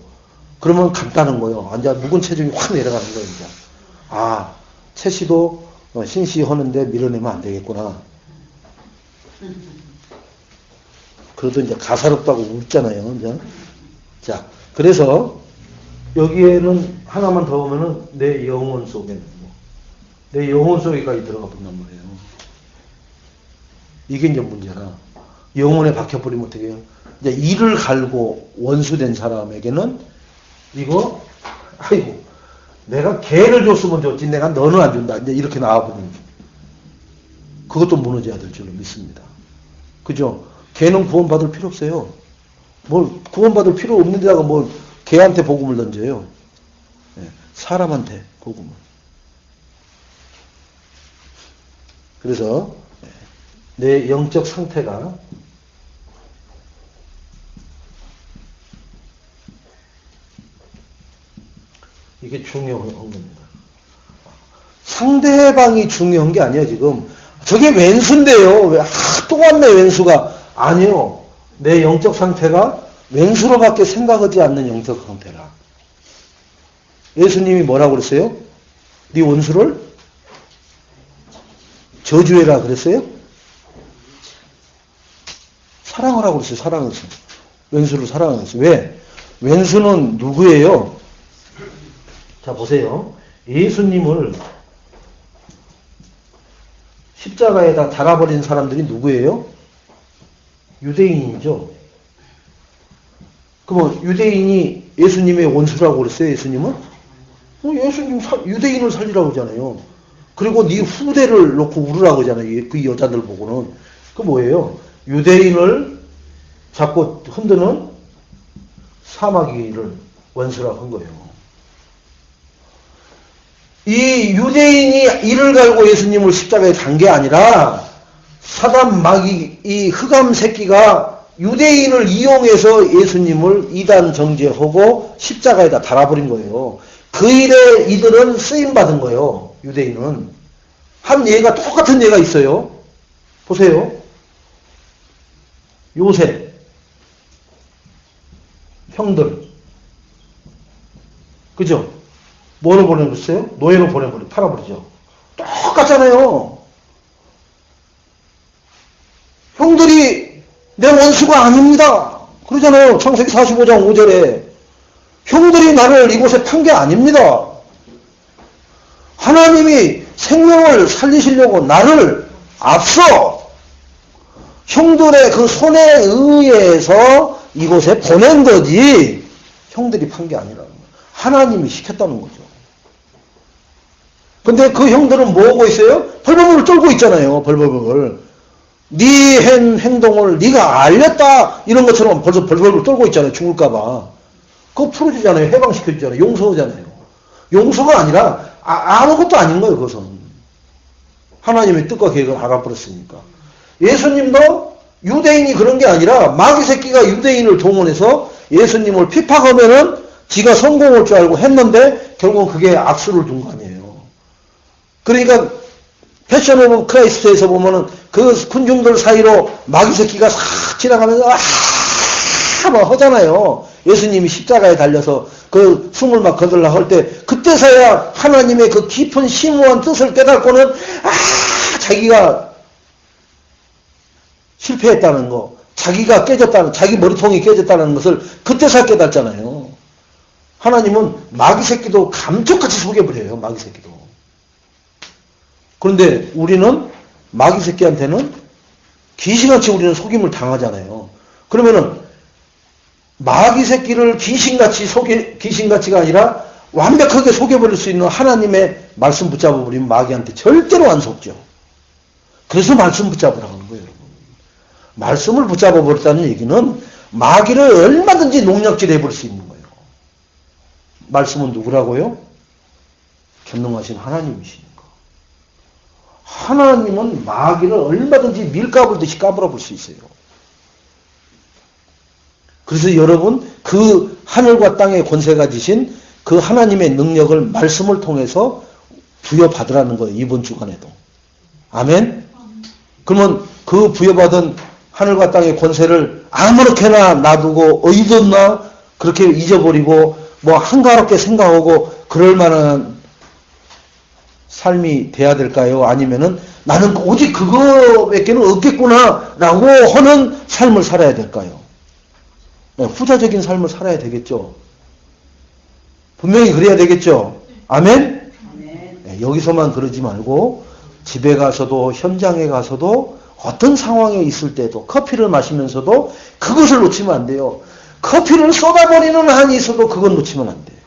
그러면 간단한 거예요. 이제 묵은 체중이 확 내려가는 거예요, 이제. 아, 채씨도 신씨 하는데 밀어내면 안 되겠구나. 그래도 이제 가사롭다고 웃잖아요, 이제. 자, 그래서 여기에는 하나만 더 오면은 내 영혼 속에, 내 영혼 속에까지 들어가 본단 말이에요. 이게 이제 문제라. 영혼에 박혀버리면 어떻게 해요? 이제 이를 갈고 원수된 사람에게는 이거, 아이고, 내가 개를 줬으면 좋지, 내가 너는 안 준다. 이제 이렇게 나와버리는. 그것도 무너져야 될 줄로 믿습니다. 그죠? 개는 구원받을 필요 없어요. 뭘 구원받을 필요 없는 데다가 뭘 개한테 복음을 던져요. 네, 사람한테 복음을. 그래서 내 영적 상태가 이게 중요한 겁니다. 상대방이 중요한 게 아니에요, 지금. 저게 왼수인데요. 왜, 또 왔네, 왼수가. 아니요. 내 영적 상태가 왼수로밖에 생각하지 않는 영적 상태라. 예수님이 뭐라고 그랬어요? 네 원수를 저주해라 그랬어요? 사랑하라고 그랬어요. 사랑해서. 왼수를 사랑해서. 왜? 왼수는 누구예요? 자, 보세요. 예수님을 십자가에다 달아버린 사람들이 누구예요? 유대인이죠. 그럼 유대인이 예수님의 원수라고 그랬어요? 예수님은? 예수님 유대인을 살리라고 하잖아요. 그리고 네 후대를 놓고 울으라고 하잖아요. 그 여자들 보고는. 그 뭐예요? 유대인을 자꾸 흔드는 사마귀를 원수라고 한 거예요. 이 유대인이 이를 갈고 예수님을 십자가에 단 게 아니라 사단 마귀, 이 흑암 새끼가 유대인을 이용해서 예수님을 이단 정죄하고 십자가에다 달아버린 거예요. 그 일에 이들은 쓰임받은 거예요. 유대인은. 한 예가 똑같은 예가 있어요. 보세요. 요셉, 형들. 그죠? 뭐로 보내버렸어요? 노예로 팔아버리죠. 똑같잖아요. 형들이 내 원수가 아닙니다. 그러잖아요. 창세기 45장 5절에. 형들이 나를 이곳에 판 게 아닙니다. 하나님이 생명을 살리시려고 나를 앞서 형들의 그 손에 의해서 이곳에 보낸 거지 형들이 판 게 아니라는 거예요. 하나님이 시켰다는 거죠. 근데 그 형들은 뭐 하고 있어요? 벌벌벌 떨고 있잖아요. 벌벌벌. 네 행동을 네가 알렸다 이런 것처럼 벌써 벌벌벌 떨고 있잖아요. 죽을까 봐. 그거 풀어주잖아요. 해방시켜주잖아요. 용서하잖아요. 용서가 아니라 아무것도 아닌 거예요. 그것은. 하나님의 뜻과 계획을 알아버렸으니까. 예수님도 유대인이 그런 게 아니라 마귀 새끼가 유대인을 동원해서 예수님을 핍박하면은 지가 성공할 줄 알고 했는데 결국은 그게 악수를 둔 거 아니에요. 그러니까 패션 오브 크라이스트에서 보면은 그 군중들 사이로 마귀 새끼가 싹 지나가면서 막 하잖아요. 예수님이 십자가에 달려서 그 숨을 막 거들라 할 때 그때서야 하나님의 그 깊은 심오한 뜻을 깨닫고는 자기가 실패했다는 거, 자기가 깨졌다는, 자기 머리통이 깨졌다는 것을 그때서야 깨닫잖아요. 하나님은 마귀 새끼도 감쪽같이 속여버려요. 마귀 새끼도. 그런데 우리는 마귀 새끼한테는 귀신같이 우리는 속임을 당하잖아요. 그러면은 마귀 새끼를 귀신같이가 아니라 완벽하게 속여버릴 수 있는 하나님의 말씀 붙잡아버리면 마귀한테 절대로 안 속죠. 그래서 말씀 붙잡으라고 하는 거예요. 말씀을 붙잡아버렸다는 얘기는 마귀를 얼마든지 농약질 해볼 수 있는 거예요. 말씀은 누구라고요? 전능하신 하나님이시니까. 하나님은 마귀를 얼마든지 밀가불듯이 까불어 볼 수 있어요. 그래서 여러분 그 하늘과 땅의 권세가 지신 그 하나님의 능력을 말씀을 통해서 부여받으라는 거예요. 이번 주간에도. 아멘? 그러면 그 부여받은 하늘과 땅의 권세를 아무렇게나 놔두고 어이없나 그렇게 잊어버리고 뭐 한가롭게 생각하고 그럴 만한 삶이 돼야 될까요? 아니면은 나는 오직 그거밖에는 없겠구나 라고 하는 삶을 살아야 될까요? 네, 후자적인 삶을 살아야 되겠죠. 분명히 그래야 되겠죠. 아멘? 네, 여기서만 그러지 말고 집에 가서도 현장에 가서도 어떤 상황에 있을 때도 커피를 마시면서도 그것을 놓치면 안 돼요. 커피를 쏟아버리는 한이 있어도 그건 놓치면 안 돼요.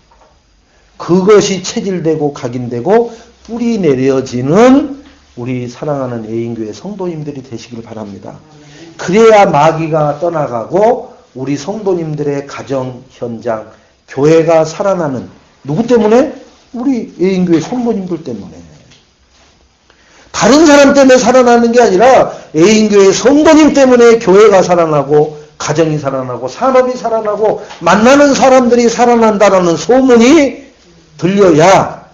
그것이 체질되고 각인되고 뿌리 내려지는 우리 사랑하는 애인교회 성도님들이 되시길 바랍니다. 그래야 마귀가 떠나가고 우리 성도님들의 가정, 현장, 교회가 살아나는 누구 때문에? 우리 애인교회 성도님들 때문에. 다른 사람 때문에 살아나는 게 아니라 애인교회 성도님 때문에 교회가 살아나고 가정이 살아나고 산업이 살아나고 만나는 사람들이 살아난다라는 소문이 들려야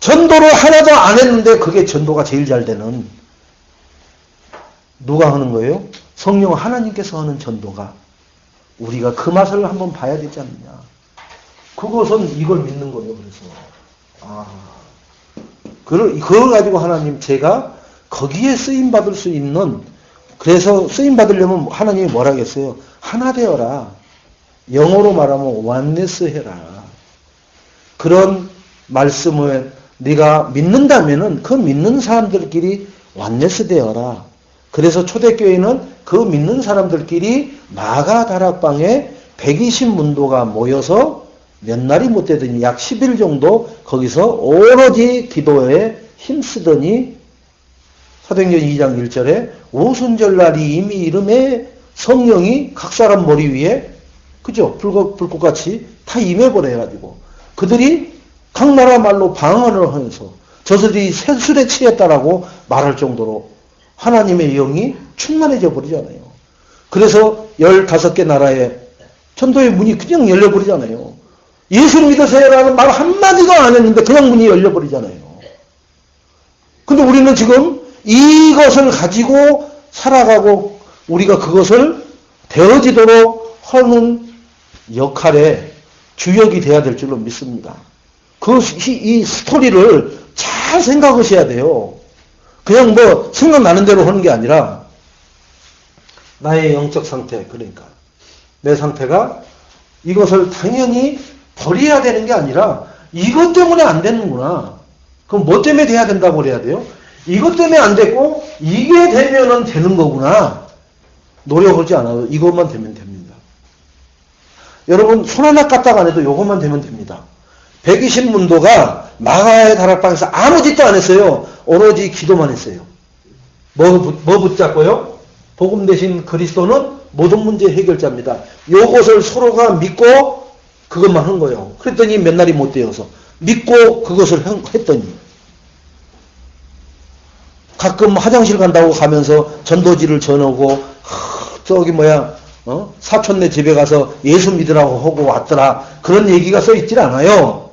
전도를 하나도 안 했는데 그게 전도가 제일 잘 되는 누가 하는 거예요? 성령 하나님께서 하는 전도가 우리가 그 맛을 한번 봐야 되지 않느냐. 그것은 이걸 믿는 거예요. 그래서 그걸 가지고 하나님 제가 거기에 쓰임받을 수 있는 그래서 쓰임받으려면 하나님이 뭐라 했어요? 하나 되어라. 영어로 말하면 oneness 해라. 그런 말씀을 네가 믿는다면은 그 믿는 사람들끼리 oneness 되어라. 그래서 초대교회는 그 믿는 사람들끼리 마가 다락방에 120문도가 모여서 몇 날이 못 되더니 약 10일 정도 거기서 오로지 기도에 힘쓰더니 사도행전 2장 1절에 오순절날이 이미 이름에 성령이 각 사람 머리 위에 그죠? 불꽃같이 다 임해버려가지고 그들이 각 나라 말로 방언을 하면서 저들이 술에 취했다라고 말할 정도로 하나님의 영이 충만해져 버리잖아요. 그래서 15개 나라의 전도의 문이 그냥 열려버리잖아요. 예수를 믿으세요라는 말 한마디도 안 했는데 그냥 문이 열려버리잖아요. 근데 우리는 지금 이것을 가지고 살아가고 우리가 그것을 되어지도록 하는 역할에 주역이 돼야 될 줄로 믿습니다. 이 스토리를 잘 생각하셔야 돼요. 그냥 뭐 생각나는 대로 하는 게 아니라 나의 영적 상태 그러니까 내 상태가 이것을 당연히 버려야 되는 게 아니라 이것 때문에 안 되는구나. 그럼 뭐 때문에 돼야 된다고 그래야 돼요? 이것 때문에 안 됐고 이게 되면은 되는 거구나. 노력하지 않아도 이것만 되면 됩니다. 여러분 손 하나 까딱 안 해도 이것만 되면 됩니다. 120문도가 마가의 다락방에서 아무 짓도 안 했어요. 오로지 기도만 했어요. 뭐 붙잡고요? 복음 대신 그리스도는 모든 문제 해결자입니다. 요것을 서로가 믿고 그것만 한 거예요. 그랬더니 몇 날이 못 되어서 믿고 그것을 했더니 가끔 화장실 간다고 가면서 전도지를 전하고 저기 사촌네 집에 가서 예수 믿으라고 하고 왔더라. 그런 얘기가 써 있질 않아요.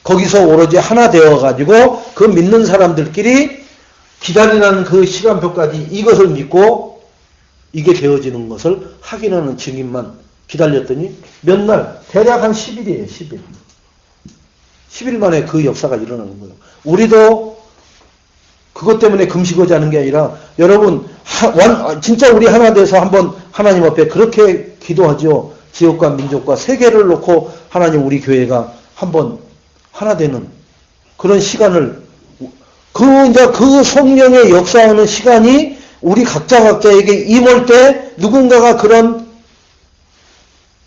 거기서 오로지 하나 되어가지고 그 믿는 사람들끼리 기다리는 그 시간표까지 이것을 믿고 이게 되어지는 것을 확인하는 증인만 기다렸더니 몇 날, 대략 한 10일이에요. 10일. 10일 만에 그 역사가 일어나는 거예요. 우리도 그것 때문에 금식하지 않은 게 아니라 여러분 진짜 우리 하나 돼서 한번 하나님 앞에 그렇게 기도하죠. 지역과 민족과 세계를 놓고 하나님 우리 교회가 한번 하나 되는 그런 시간을 이제 그 성령의 역사하는 시간이 우리 각자에게 임할 때 누군가가 그런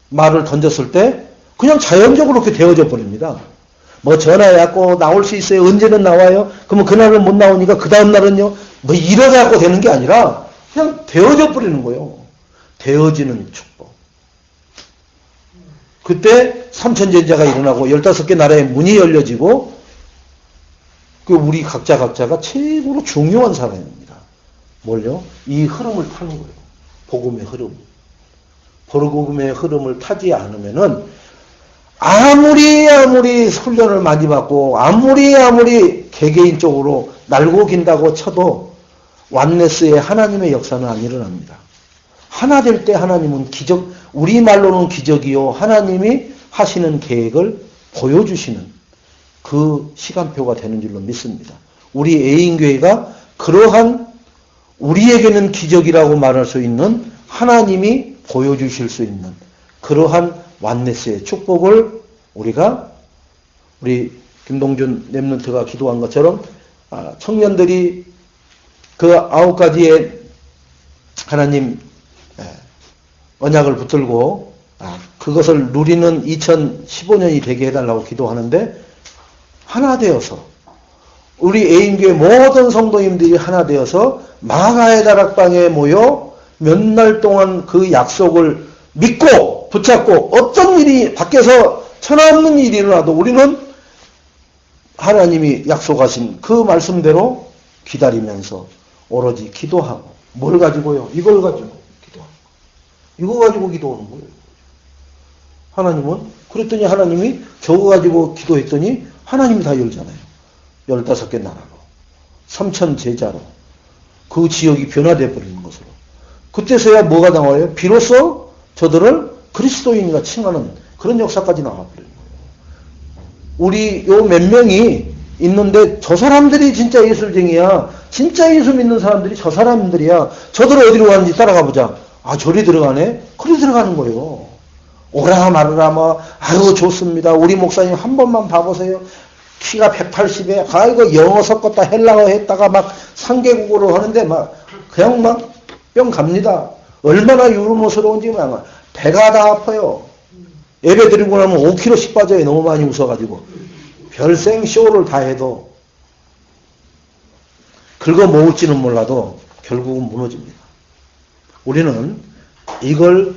말을 던졌을 때 그냥 자연적으로 그렇게 되어져 버립니다. 뭐 전화해갖고 나올 수 있어요. 언제는 나와요. 그러면 그날은 못 나오니까 그 다음 날은요. 뭐 이러갖고 되는 게 아니라 그냥 되어져 버리는 거예요. 되어지는 축복. 그때 삼천제자가 일어나고 15개 나라의 문이 열려지고 그 우리 각자가 최고로 중요한 사람입니다. 뭘요? 이 흐름을 타는 거예요. 복음의 흐름. 복음의 흐름을 타지 않으면은 아무리 훈련을 많이 받고 아무리 개개인적으로 날고 긴다고 쳐도 완네스의 하나님의 역사는 안 일어납니다. 하나 될 때 하나님은 기적, 우리말로는 기적이요. 하나님이 하시는 계획을 보여주시는 그 시간표가 되는 줄로 믿습니다. 우리 애인교회가 그러한 우리에게는 기적이라고 말할 수 있는 하나님이 보여주실 수 있는 그러한 완네스의 축복을 우리가 우리 김동준 랩런트가 기도한 것처럼 청년들이 그 9가지의 하나님 언약을 붙들고 그것을 누리는 2015년이 되게 해달라고 기도하는데 하나 되어서 우리 애인교회 모든 성도님들이 하나 되어서 마가의 다락방에 모여 몇 날 동안 그 약속을 믿고 붙잡고 어떤 일이 밖에서 천없는 일이 일어나도 우리는 하나님이 약속하신 그 말씀대로 기다리면서 오로지 기도하고 뭘 가지고요? 이걸 가지고 기도하고 이거 가지고 기도하는 거예요. 하나님은 그랬더니 하나님이 저거 가지고 기도했더니 하나님이 다 열잖아요. 15개 나라로 3천 제자로 그 지역이 변화되어 버리는 것으로 그때서야 뭐가 나와요? 비로소 저들을 그리스도인이라 칭하는 그런 역사까지 나와버리는 거예요. 우리 요 몇 명이 있는데 저 사람들이 진짜 예술쟁이야. 진짜 예수 믿는 사람들이 저 사람들이야. 저들 어디로 가는지 따라가 보자. 저리 들어가네? 그리 들어가는 거예요. 오라 말으라 아유 좋습니다. 우리 목사님 한 번만 봐보세요. 키가 180에 아이고 영어 섞었다 헬라어 했다가 막 3개국어로 하는데 그냥 뿅 갑니다. 얼마나 유머스러운지 배가 다 아파요. 예배 드리고 나면 5kg씩 빠져요. 너무 많이 웃어가지고. 별생 쇼를 다 해도 긁어 모을지는 몰라도 결국은 무너집니다. 우리는 이걸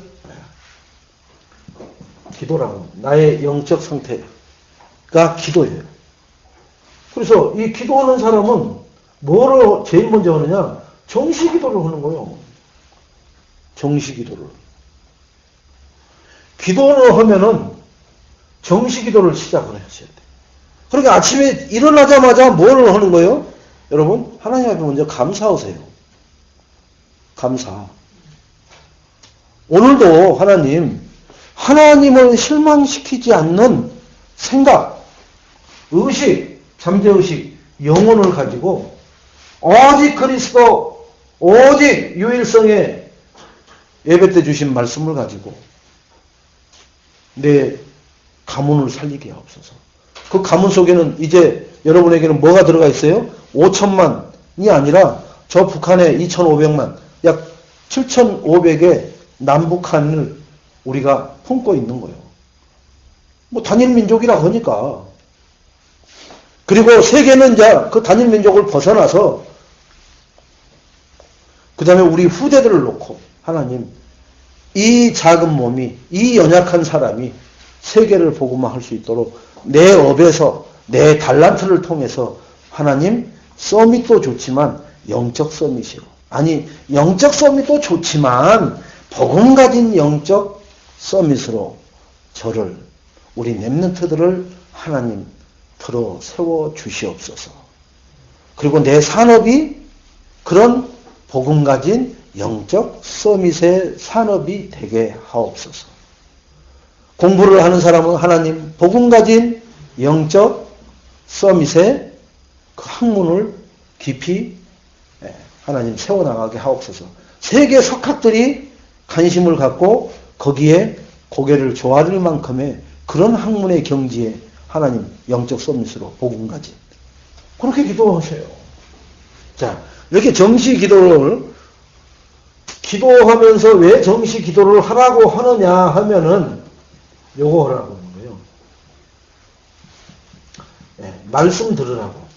기도라고 나의 영적 상태가 기도예요. 그래서 이 기도하는 사람은 뭐를 제일 먼저 하느냐? 정시기도를 하는 거예요. 정시기도를. 기도를 하면은 정시기도를 시작을 하셔야 돼요. 그러니까 아침에 일어나자마자 뭐를 하는 거예요? 여러분, 하나님 앞에 먼저 감사하세요. 감사. 오늘도 하나님을 실망시키지 않는 생각, 의식, 잠재의식, 영혼을 가지고 오직 그리스도, 오직 유일성의 예배 때 주신 말씀을 가지고 내 가문을 살리게 하옵소서. 그 가문 속에는 이제 여러분에게는 뭐가 들어가 있어요? 5천만이 아니라 저 북한에 2,500만, 약 7,500의 남북한을 우리가 품고 있는 거예요. 뭐 단일민족이라 하니까. 그리고 세계는 이제 그 단일민족을 벗어나서 그 다음에 우리 후대들을 놓고 하나님 이 작은 몸이 이 연약한 사람이 세계를 복음화할 수 있도록 내 업에서 내 달란트를 통해서 하나님 서밋도 좋지만 영적 서밋이요. 아니 영적 서밋도 좋지만 복음 가진 영적 서밋으로 저를 우리 렘넌트들을 하나님 들어 세워 주시옵소서. 그리고 내 산업이 그런 복음 가진 영적 서밋의 산업이 되게 하옵소서. 공부를 하는 사람은 하나님 복음 가진 영적 서밋의 그 학문을 깊이 하나님 세워나가게 하옵소서. 세계 석학들이 관심을 갖고 거기에 고개를 조아릴 만큼의 그런 학문의 경지에 하나님 영적 서밋으로 복음 가진 그렇게 기도하세요. 자, 이렇게 정시 기도를 기도하면서 왜 정시 기도를 하라고 하느냐 하면은 요거 하라고 하는 거예요. 말씀 들으라고.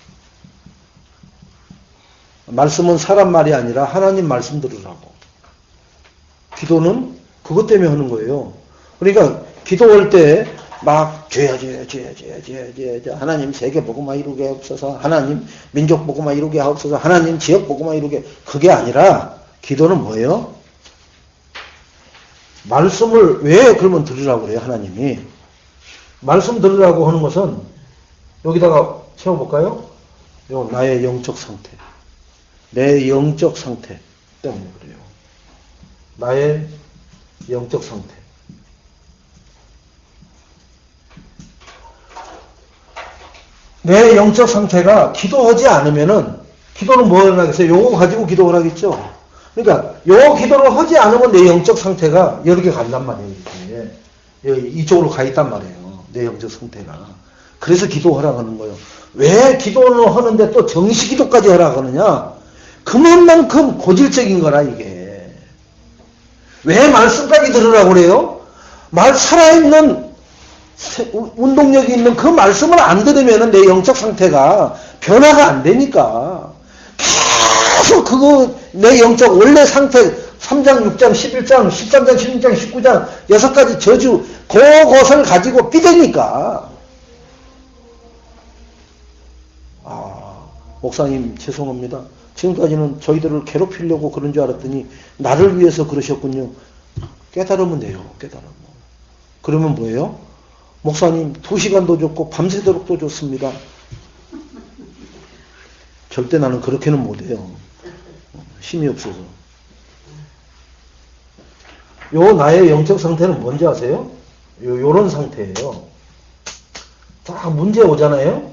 말씀은 사람 말이 아니라 하나님 말씀 들으라고. 기도는 그것 때문에 하는 거예요. 그러니까 기도할 때 막 죄야 하나님 세계 복음화 이루게 하옵소서, 하나님 민족 복음화 이루게 하옵소서, 하나님 지역 복음화 이루게, 그게 아니라 기도는 뭐예요? 말씀을 왜 그러면 들으라고 그래요? 하나님이 말씀 들으라고 하는 것은 여기다가 채워볼까요? 요 나의 영적 상태, 내 영적 상태 때문에 그래요. 나의 영적 상태. 내 영적 상태가 기도하지 않으면은, 기도는 뭘 하겠어요? 요거 가지고 기도를 하겠죠? 그러니까, 요 기도를 하지 않으면 내 영적 상태가 여러 개 간단 말이에요. 이렇게. 이쪽으로 가 있단 말이에요. 내 영적 상태가. 그래서 기도하라고 하는 거예요. 왜 기도를 하는데 또 정시 기도까지 하라고 하느냐? 그만큼 고질적인 거라, 이게. 왜 말씀까지 들으라고 그래요? 살아있는 운동력이 있는 그 말씀을 안 들으면 내 영적 상태가 변화가 안 되니까 계속 그거 내 영적 원래 상태 3장, 6장, 11장, 13장, 16장, 19장 6가지 저주 그것을 가지고 삐대니까 목사님 죄송합니다. 지금까지는 저희들을 괴롭히려고 그런 줄 알았더니 나를 위해서 그러셨군요. 깨달으면 돼요. 깨달으면. 그러면 뭐예요? 목사님 2시간도 좋고 밤새도록도 좋습니다. 절대 나는 그렇게는 못해요. 힘이 없어서. 요 나의 영적 상태는 뭔지 아세요? 요런 상태예요. 딱 문제 오잖아요?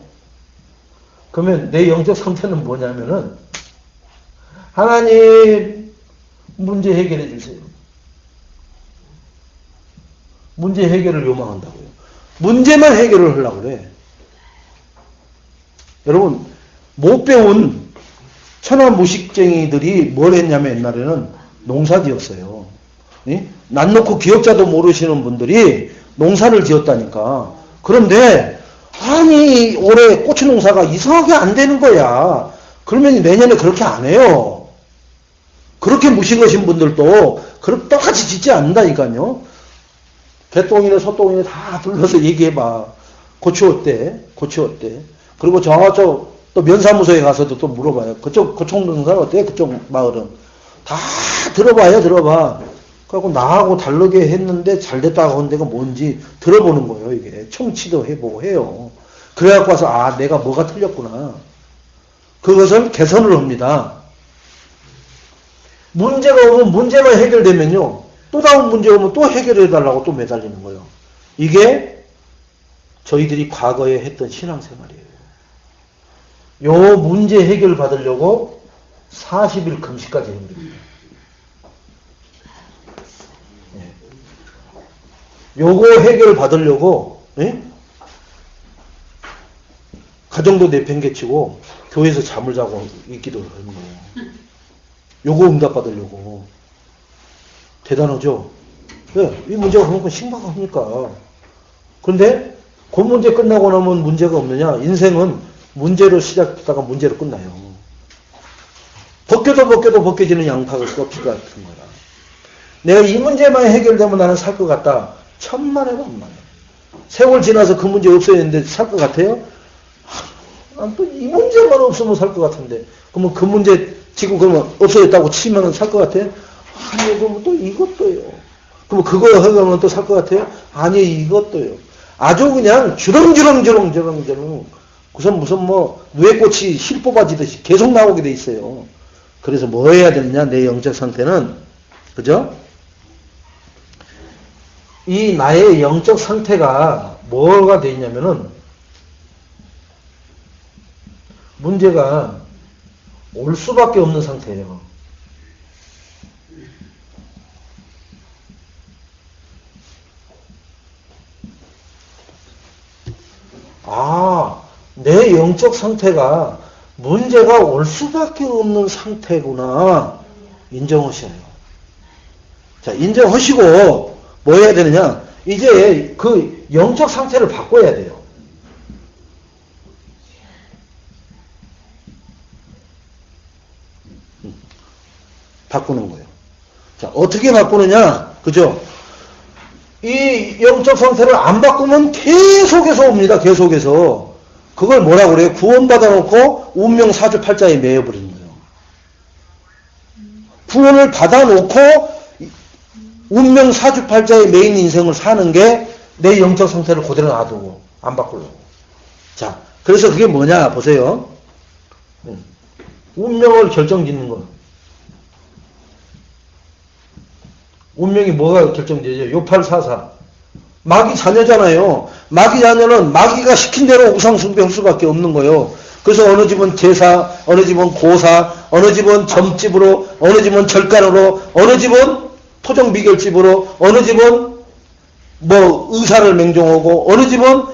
그러면 내 영적 상태는 뭐냐면은 하나님 문제 해결해 주세요. 문제 해결을 요망한다고요. 문제만 해결을 하려고 그래. 여러분 못 배운 천하무식쟁이들이 뭘 했냐면 옛날에는 농사 지었어요. 난 놓고 기억자도 모르시는 분들이 농사를 지었다니까. 그런데 아니 올해 고추 농사가 이상하게 안 되는 거야. 그러면 내년에 그렇게 안 해요. 그렇게 무식하신 분들도 똑같이 짓지 않는다니까요. 개똥이네 소똥이네 다 불러서 얘기해봐. 고추 어때? 고추 어때? 그리고 저쪽 또 면사무소에 가서도 또 물어봐요. 그쪽 농사 어때? 그쪽 마을은. 다 들어봐. 그래갖고 나하고 다르게 했는데 잘 됐다고 하는 데가 뭔지 들어보는 거예요. 이게 청취도 해보고 해요. 그래갖고 와서 내가 뭐가 틀렸구나. 그것을 개선을 합니다. 문제가 오면 문제만 해결되면요. 또 다음 문제 오면 또 해결해달라고 또 매달리는 거예요. 이게 저희들이 과거에 했던 신앙생활이에요. 요 문제 해결 받으려고 40일 금식까지 합니다. 요거 해결 받으려고, 예? 가정도 내팽개치고, 교회에서 잠을 자고 있기도 하는 거예요. 요거 응답 받으려고. 대단하죠? 예, 이 문제가 그만큼 심각합니까? 그런데, 그 문제 끝나고 나면 문제가 없느냐? 인생은 문제로 시작했다가 문제로 끝나요. 벗겨도 벗겨지는 양파가 껍질 같은 거라. 내가 이 문제만 해결되면 나는 살 것 같다. 천만에 만만해. 세월 지나서 그 문제 없어졌는데 살 것 같아요? 난 또 이 문제만 없으면 살 것 같은데. 그러면 그 문제 지금 그러면 없어졌다고 치면 살 것 같아요? 아니, 그러면 또 이것도요. 그러면 그거 하면 또 살 것 같아요? 아니, 이것도요. 아주 그냥 주렁주렁. 우선 무슨 뭐 누에꽃이 실 뽑아지듯이 계속 나오게 돼 있어요. 그래서 뭐 해야 되느냐? 내 영적 상태는, 그죠? 이 나의 영적 상태가 뭐가 돼 있냐면은 문제가 올 수밖에 없는 상태예요. 아, 내 영적 상태가 문제가 올 수밖에 없는 상태구나. 인정하셔요. 자, 인정하시고 뭐 해야 되느냐? 이제 그 영적 상태를 바꿔야 돼요. 바꾸는 거예요. 자, 어떻게 바꾸느냐? 그죠? 이 영적 상태를 안 바꾸면 계속해서 옵니다. 계속해서. 그걸 뭐라고 그래요? 구원받아 놓고 운명 사주팔자에 매여버리는 거예요. 구원을 받아 놓고 운명 사주팔자에 매인 인생을 사는 게 내 영적 상태를 그대로 놔두고 안 바꾸려고. 자, 그래서 그게 뭐냐 보세요. 운명을 결정짓는 거. 운명이 뭐가 결정되죠? 요팔사사. 마귀 자녀잖아요. 마귀 자녀는 마귀가 시킨 대로 우상숭배할 수밖에 없는 거예요. 그래서 어느 집은 제사, 어느 집은 고사, 어느 집은 점집으로, 어느 집은 절간으로, 어느 집은 토종 미결집으로, 어느 집은 뭐 의사를 맹종하고, 어느 집은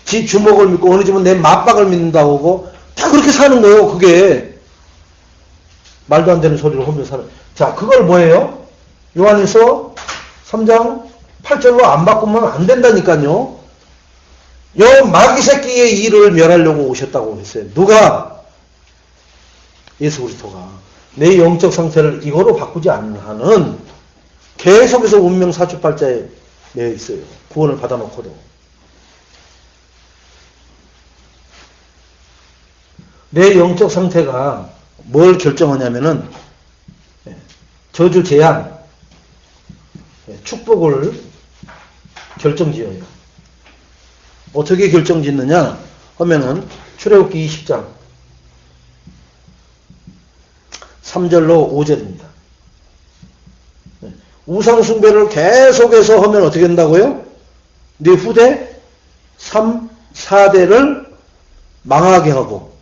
지 주먹을 믿고, 어느 집은 내 맞박을 믿는다고 하고, 다 그렇게 사는 거예요. 그게 말도 안 되는 소리를 하면서 사는. 자, 그걸 뭐예요? 요한일서 3장 8절로 안 바꾸면 안 된다니까요. 요 마귀 새끼의 일을 멸하려고 오셨다고 했어요. 누가? 예수 그리스도가. 내 영적 상태를 이거로 바꾸지 않는 한은 계속해서 운명 사주팔자에 매여 있어요. 구원을 받아놓고도. 내 영적 상태가 뭘 결정하냐면은 저주 제한, 축복을 결정지어요. 어떻게 결정짓느냐 하면은 출애굽기 20장 3절로 5절입니다. 우상숭배를 계속해서 하면 어떻게 된다고요? 네 후대 3, 4대를 망하게 하고.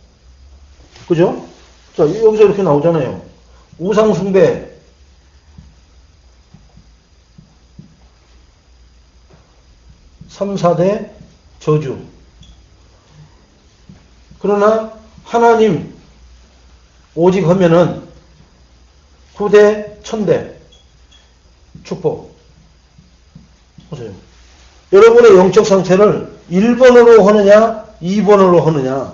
그죠? 자, 여기서 이렇게 나오잖아요. 우상숭배 3, 4대 저주. 그러나 하나님 오직 하면은 후대 1000대 축복. 보세요. 여러분의 영적 상태를 1번으로 하느냐 2번으로 하느냐.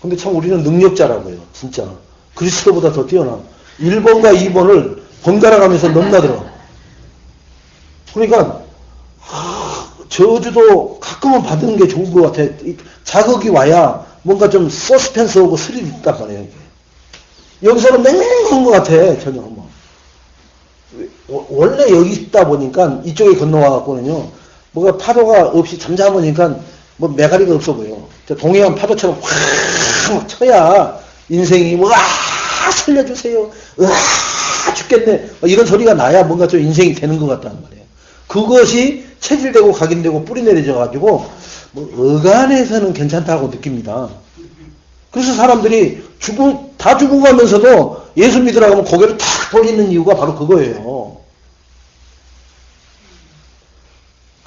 근데 참 우리는 능력자라고요. 진짜. 그리스도보다 더 뛰어나. 1번과 2번을 번갈아 가면서 넘나들어. 그러니까 저주도 가끔은 받는 게 좋은 것 같아. 자극이 와야 뭔가 좀 서스펜스하고 스릴이 있단 말이에요. 여기서는 맹맹한 것 같아. 전혀 뭐. 원래 여기 있다 보니까 이쪽에 건너와갖고는요. 뭐가 파도가 없이 잠잠하니까 뭐 메가리가 없어 보여. 동해안 파도처럼 확 쳐야 인생이 와 살려주세요. 와 죽겠네. 이런 소리가 나야 뭔가 좀 인생이 되는 것 같다는 말이에요. 그것이 체질되고 각인되고 뿌리 내려져가지고 뭐 어간에서는 괜찮다고 느낍니다. 그래서 사람들이 다 죽어가면서도 예수 믿으라고 하면 고개를 탁 돌리는 이유가 바로 그거예요.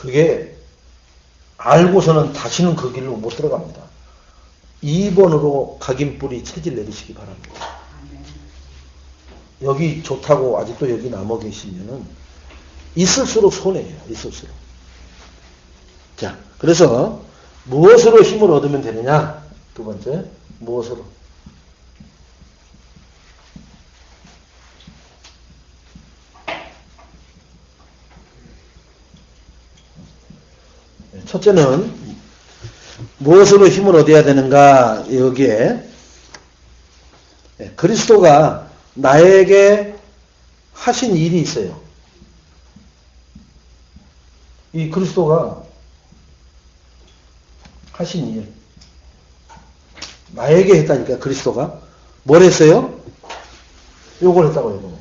그게 알고서는 다시는 그 길로 못 들어갑니다. 2번으로 각인뿌리 체질 내리시기 바랍니다. 여기 좋다고 아직도 여기 남아 계시면은 있을수록 손해예요. 있을수록. 자, 그래서 무엇으로 힘을 얻으면 되느냐? 두 번째, 무엇으로? 첫째는 무엇으로 힘을 얻어야 되는가? 여기에 그리스도가 나에게 하신 일이 있어요. 이 그리스도가 하신 일. 나에게 했다니까, 그리스도가. 뭘 했어요? 요걸 했다고요, 요거.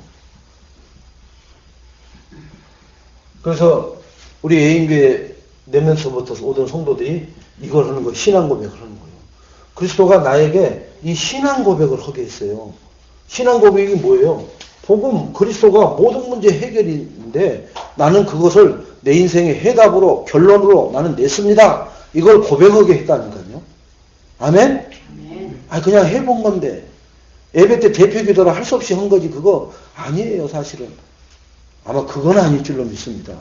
그래서 우리 애인교회 내면서부터 오던 성도들이 이걸 하는 거예요. 신앙 고백을 하는 거예요. 그리스도가 나에게 이 신앙 고백을 하게 했어요. 신앙 고백이 뭐예요? 복음, 그리스도가 모든 문제 해결인데 나는 그것을 내 인생의 해답으로, 결론으로 나는 냈습니다. 이걸 고백하게 했다니까요. 아멘? 아니, 그냥 해본 건데. 예배 때 대표 기도를 할 수 없이 한 거지, 그거 아니에요, 사실은. 아마 그건 아닐 줄로 믿습니다.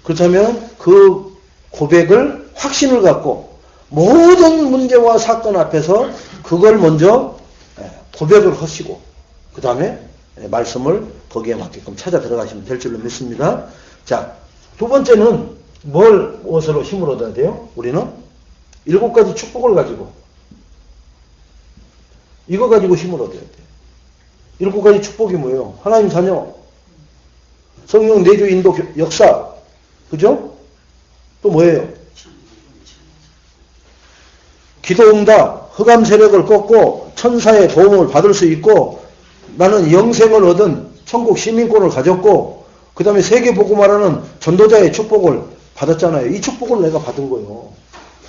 그렇다면 그 고백을, 확신을 갖고 모든 문제와 사건 앞에서 그걸 먼저 고백을 하시고 그 다음에 말씀을 거기에 맞게끔 찾아 들어가시면 될 줄로 믿습니다. 자, 두 번째는 무엇으로 힘을 얻어야 돼요? 우리는 7가지 축복을 가지고 이거 가지고 힘을 얻어야 돼요. 7가지 축복이 뭐예요? 하나님 자녀, 성령 내주 인도 역사, 그죠? 또 뭐예요? 기도응답, 흑암 세력을 꺾고 천사의 도움을 받을 수 있고 나는 영생을 얻은 천국 시민권을 가졌고 그 다음에 세계복음화라는 전도자의 축복을 받았잖아요. 이 축복을 내가 받은 거예요.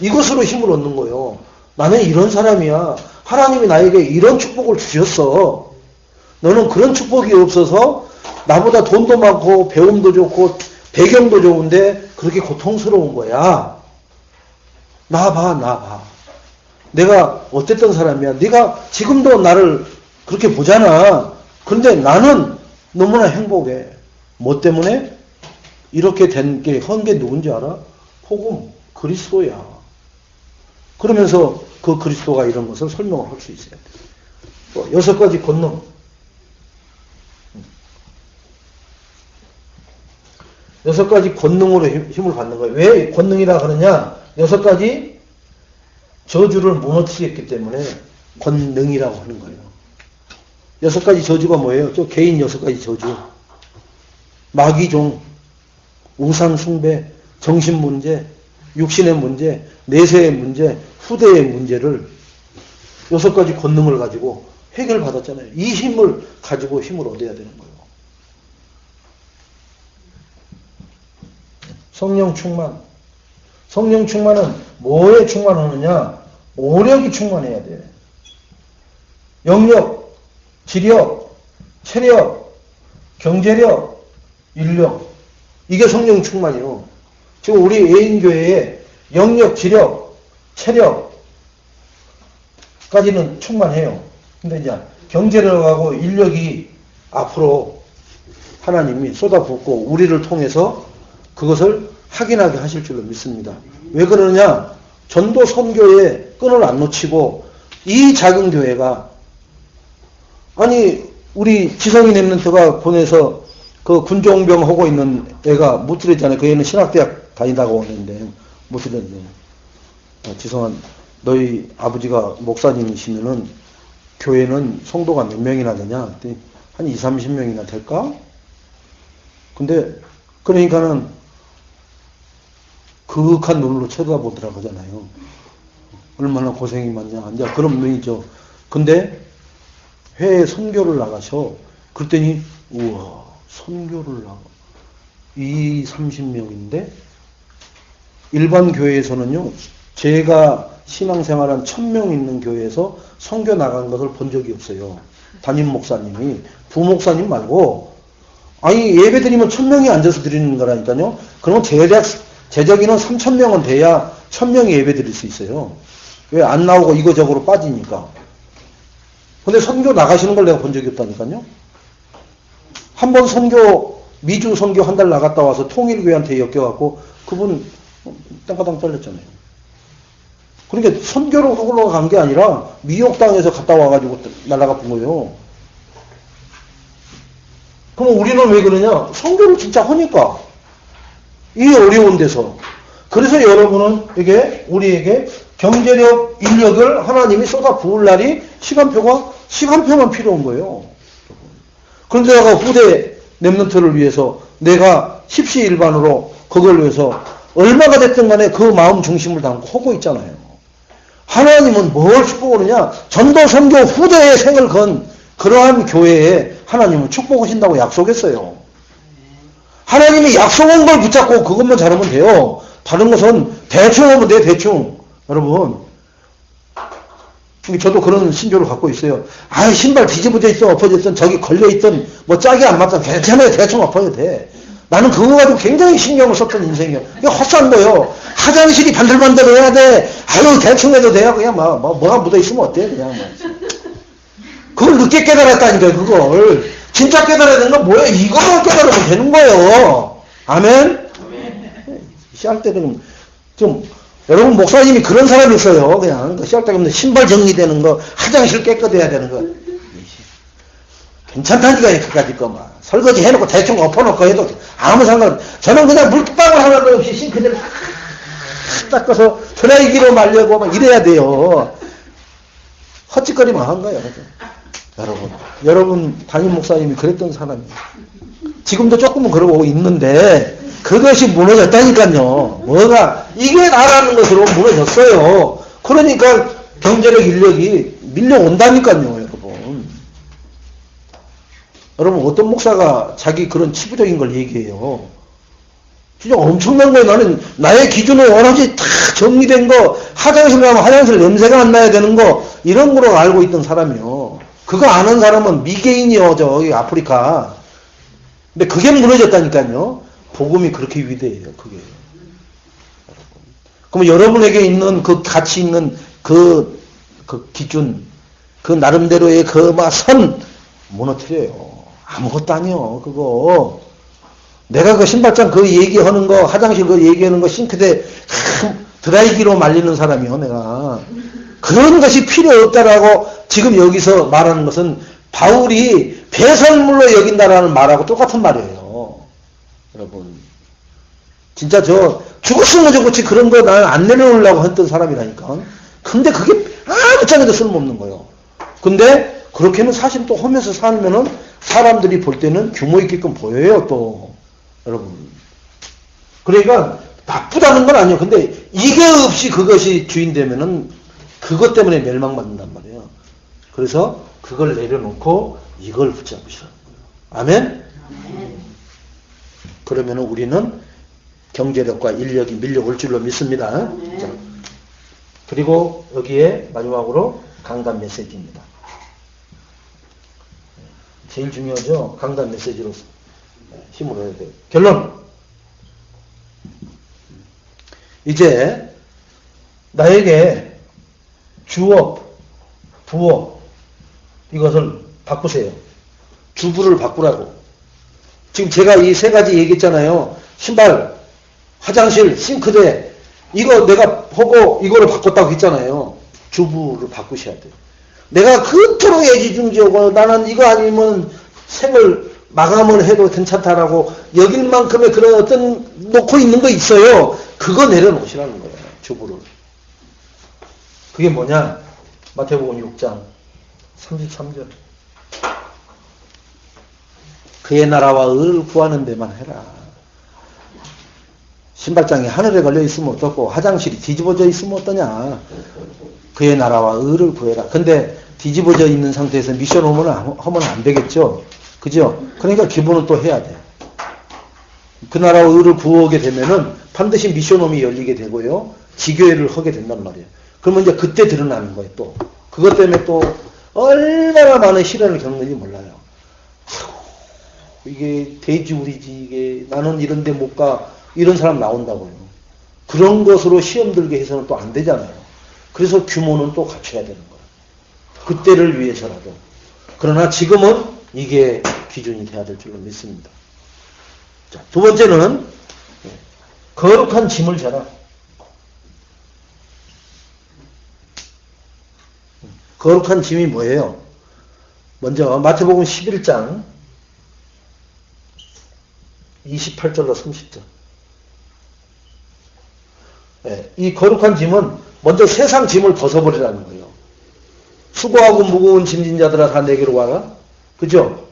이것으로 힘을 얻는 거예요. 나는 이런 사람이야. 하나님이 나에게 이런 축복을 주셨어. 너는 그런 축복이 없어서 나보다 돈도 많고 배움도 좋고 배경도 좋은데 그렇게 고통스러운 거야. 나 봐. 내가 어땠던 사람이야. 네가 지금도 나를 그렇게 보잖아. 그런데 나는 너무나 행복해. 뭐 때문에? 이렇게 된 게, 한 게 누군지 알아? 복음, 그리스도야. 그러면서 그 그리스도가 이런 것을 설명을 할 수 있어야 돼. 6가지 권능. 6가지 권능으로 힘을 받는 거예요. 왜 권능이라 그러냐? 6가지 저주를 무너뜨렸기 때문에 권능이라고 하는 거예요. 6가지 저주가 뭐예요? 저 개인 6가지 저주. 마귀종, 우상숭배, 정신문제, 육신의 문제, 내세의 문제, 후대의 문제를 6가지 권능을 가지고 해결받았잖아요. 이 힘을 가지고 힘을 얻어야 되는 거예요. 성령 충만. 성령 충만은 뭐에 충만하느냐? 오력이 충만해야 돼. 영력, 지력, 체력, 경제력, 인력. 이게 성령 충만이요. 지금 우리 애인교회에 영력, 지력, 체력까지는 충만해요. 근데 이제 경제력하고 인력이 앞으로 하나님이 쏟아붓고 우리를 통해서 그것을 확인하게 하실 줄로 믿습니다. 왜 그러느냐? 전도 선교에 끈을 안 놓치고 이 작은 교회가 아니 우리 지성이 랩런트가 보내서 그 군종병 하고 있는 애가 못 들었잖아요. 그 애는 신학대학 다니다가 오는데 못 들었네. 지성아 너희 아버지가 목사님이시면은 교회는 성도가 몇 명이나 되냐? 한 20, 30명이나 될까? 근데 그러니까는 그윽한 눈으로 쳐다보더라 그러잖아요. 얼마나 고생이 많냐. 이제 그런 면이죠. 근데 해외 선교를 나가셔. 그랬더니 우와 선교를 나가. 20, 30명인데 일반 교회에서는요. 제가 신앙생활한 1000명 있는 교회에서 선교 나간 것을 본 적이 없어요. 담임 목사님이. 부목사님 말고 아니 예배 드리면 1000명이 앉아서 드리는 거라니까요. 그러면 제적인은 3,000명은 돼야 1,000명이 예배 드릴 수 있어요. 왜 안 나오고 이거저거로 빠지니까. 근데 선교 나가시는 걸 내가 본 적이 없다니까요. 한 번 선교, 미주 선교 한 달 나갔다 와서 통일교회한테 엮여갖고 그분 땅가당 잘렸잖아요. 그러니까 선교로 그걸로 간 게 아니라 미혹당해서 갔다 와가지고 날아가 본 거예요. 그럼 우리는 왜 그러냐? 선교를 진짜 하니까. 이 어려운 데서. 그래서 여러분은 이게 우리에게 경제력, 인력을 하나님이 쏟아 부을 날이 시간표만 필요한 거예요. 그런데 내가 후대 렘넌트를 위해서 내가 십시일반으로 그걸 위해서 얼마가 됐든 간에 그 마음 중심을 담고 하고 있잖아요. 하나님은 뭘 축복하느냐? 전도 선교 후대의 생을 건 그러한 교회에 하나님은 축복하신다고 약속했어요. 하나님이 약속한 걸 붙잡고 그것만 잘하면 돼요. 다른 것은 대충 하면 돼, 대충. 여러분. 저도 그런 신조를 갖고 있어요. 아, 신발 뒤집어져 있어, 엎어져 있던, 저기 걸려있던, 뭐 짝이 안 맞던, 괜찮아요, 대충 엎어도 돼. 나는 그거 가지고 굉장히 신경을 썼던 인생이에요. 이거 헛산 거요. 화장실이 반들반들 해야 돼. 아유, 대충 해도 돼요. 그냥 뭐가 묻어 있으면 어때? 그냥 그걸 늦게 깨달았다니까요, 그걸. 진짜 깨달아야 되는 건 뭐예요? 이거만 깨달으면 되는 거예요. 아멘? 시할 때는 여러분, 목사님이 그런 사람이 있어요. 그냥, 시할 때 보면 신발 정리되는 거, 화장실 깨끗해야 되는 거. 괜찮다니까요, 그까짓 거 막. 설거지 해놓고 대충 엎어놓고 해도 아무 상관. 저는 그냥 물방울 하나도 없이 싱크대를 닦아서 드라이기로 말려고 막 이래야 돼요. 헛짓거리만 한 거예요. 여러분 담임 목사님이 그랬던 사람이에요. 지금도 조금은 그러고 있는데 그것이 무너졌다니까요. 이게 나라는 것으로 무너졌어요. 그러니까 경제력 인력이 밀려온다니까요, 여러분. 여러분, 어떤 목사가 자기 그런 치부적인 걸 얘기해요. 진짜 엄청난 거예요. 나의 기준은 오로지 다 정리된 거, 화장실 가면 화장실 냄새가 안 나야 되는 거, 이런 거로 알고 있던 사람이요. 그거 아는 사람은 미개인이요, 저기 아프리카. 근데 그게 무너졌다니까요. 복음이 그렇게 위대해요, 그게. 그럼 여러분에게 있는 그 가치 있는 그 기준, 그 나름대로의 그 선, 무너뜨려요. 아무것도 아니요, 그거. 내가 그 신발장 그 얘기하는 거, 화장실 그 얘기하는 거, 싱크대 드라이기로 말리는 사람이요, 내가. 그런 것이 필요 없다라고 지금 여기서 말하는 것은 바울이 배설물로 여긴다라는 말하고 똑같은 말이에요. 여러분. 진짜 죽었으면 좋겠지 그런 거 난 안 내려놓으려고 했던 사람이라니까. 근데 그게 아무짝에도 쓸모없는 거예요. 근데 그렇게는 사실 또 하면서 살면은 사람들이 볼 때는 규모 있게끔 보여요, 또. 여러분. 그러니까 나쁘다는 건 아니에요. 근데 이게 없이 그것이 주인 되면은 그것 때문에 멸망받는단 말이에요. 그래서 그걸 내려놓고 이걸 붙잡으시라는 거예요. 아멘? 그러면은 우리는 경제력과 인력이 밀려올 줄로 믿습니다. 자, 그리고 여기에 마지막으로 강단 메시지입니다. 제일 중요하죠. 강단 메시지로 힘을 해야 돼요. 결론. 이제 나에게 주어, 부어 이것을 바꾸세요. 주부를 바꾸라고. 지금 제가 이 세 가지 얘기했잖아요. 신발, 화장실, 싱크대 이거 내가 보고 이거를 바꿨다고 했잖아요. 주부를 바꾸셔야 돼요. 내가 그토록 애지중지하고 나는 이거 아니면 생을 마감을 해도 괜찮다라고 여길 만큼의 그런 어떤 놓고 있는 거 있어요. 그거 내려놓으시라는 거예요. 주부를. 그게 뭐냐? 마태복음 6장 33절. 그의 나라와 의를 구하는 데만 해라. 신발장이 하늘에 걸려 있으면 어떻고 화장실이 뒤집어져 있으면 어떠냐. 그의 나라와 의를 구해라. 근데 뒤집어져 있는 상태에서 미션 하면 안 되겠죠. 그죠? 그러니까 기본은 또 해야 돼. 그 나라와 의를 구하게 되면은 반드시 미션홈이 열리게 되고요. 지교회를 하게 된단 말이에요. 그러면 이제 그때 드러나는 거예요, 또. 그것 때문에 또 얼마나 많은 시련을 겪는지 몰라요. 이게 돼지우리지, 이게 나는 이런 데 못 가. 이런 사람 나온다고요. 그런 것으로 시험 들게 해서는 또 안 되잖아요. 그래서 규모는 또 갖춰야 되는 거예요. 그때를 위해서라도. 그러나 지금은 이게 기준이 돼야 될 줄로 믿습니다. 자, 두 번째는 거룩한 짐을 져라. 거룩한 짐이 뭐예요? 먼저 마태복음 11장 28절로 30절. 이 거룩한 짐은 먼저 세상 짐을 벗어버리라는 거예요. 수고하고 무거운 짐진 자들아 다 내게로 와라. 그죠?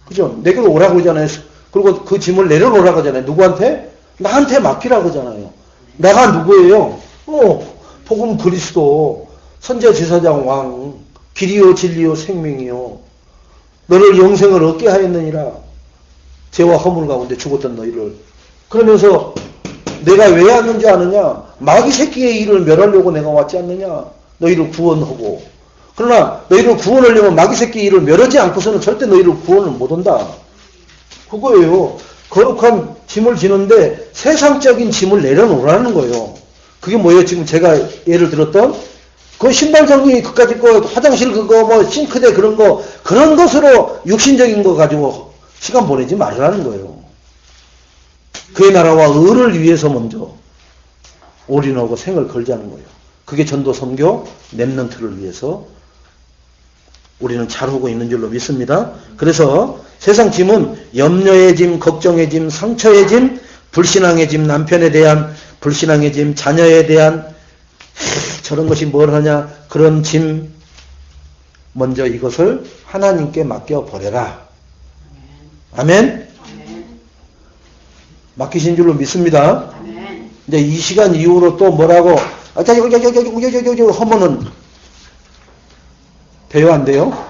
그죠? 내게로 오라고 하잖아요. 그리고 그 짐을 내려놓으라고 하잖아요. 누구한테? 나한테 맡기라고 하잖아요. 내가 누구예요? 복음 그리스도, 선지자 제사장 왕, 길이요 진리요 생명이요. 너를 영생을 얻게 하였느니라. 죄와 허물 가운데 죽었던 너희를. 그러면서 내가 왜 왔는지 아느냐? 마귀 새끼의 일을 멸하려고 내가 왔지 않느냐? 너희를 구원하고. 그러나 너희를 구원하려면 마귀 새끼의 일을 멸하지 않고서는 절대 너희를 구원을 못한다. 그거예요. 거룩한 짐을 지는데 세상적인 짐을 내려놓으라는 거예요. 그게 뭐예요? 지금 제가 예를 들었던 그 신발 정리 그까짓 거, 화장실 그거, 뭐 싱크대 그런 거, 그런 것으로 육신적인 거 가지고 시간 보내지 말라는 거예요. 그의 나라와 의를 위해서 먼저 올인하고 생을 걸자는 거예요. 그게 전도 선교 랩런트를 위해서 우리는 잘하고 있는 줄로 믿습니다. 그래서 세상 짐은 염려의 짐, 걱정의 짐, 상처의 짐, 불신앙의 짐, 남편에 대한 불신앙의 짐, 자녀에 대한 저런 것이 뭘 하냐, 그런 짐, 먼저 이것을 하나님께 맡겨버려라. 아멘? 맡기신 줄로 믿습니다. 이제 이 시간 이후로 또 뭐라고, 하면은 돼요, 안 돼요?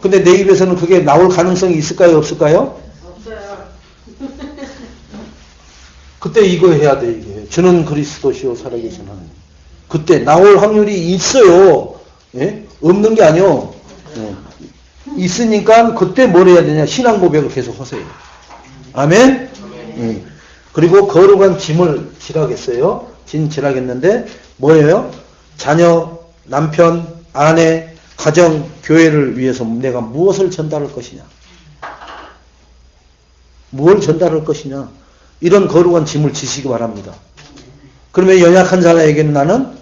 근데 내 입에서는 그게 나올 가능성이 있을까요, 없을까요? 없어요. 그때 이거 해야 돼, 이게. 주는 그리스도시요, 살아계신 하나님. 그때 나올 확률이 있어요. 예? 없는 게 아니요. 예. 있으니까 그때 뭘 해야 되냐? 신앙 고백을 계속 하세요. 아멘? 그리고 거룩한 짐을 지라겠어요. 지라겠는데 뭐예요? 자녀, 남편, 아내, 가정, 교회를 위해서 내가 무엇을 전달할 것이냐? 무엇을 전달할 것이냐? 이런 거룩한 짐을 지시기 바랍니다. 그러면 연약한 자에게는 나는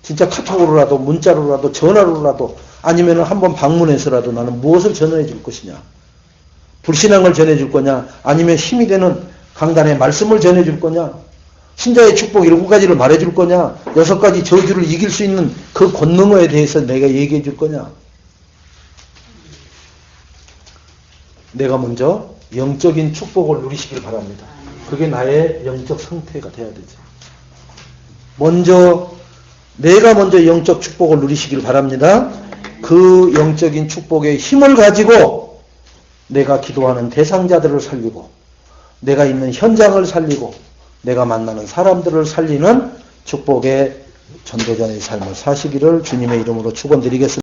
진짜 카톡으로라도 문자로라도 전화로라도 아니면 한번 방문해서라도 나는 무엇을 전해 줄 것이냐? 불신앙을 전해 줄 거냐? 아니면 힘이 되는 강단의 말씀을 전해 줄 거냐? 신자의 축복 7가지를 말해 줄 거냐? 6가지 저주를 이길 수 있는 그 권능에 대해서 내가 얘기해 줄 거냐? 내가 먼저 영적인 축복을 누리시길 바랍니다. 그게 나의 영적 상태가 돼야 되죠. 내가 먼저 영적 축복을 누리시길 바랍니다. 그 영적인 축복의 힘을 가지고 내가 기도하는 대상자들을 살리고 내가 있는 현장을 살리고 내가 만나는 사람들을 살리는 축복의 전도자의 삶을 사시기를 주님의 이름으로 축원드리겠습니다.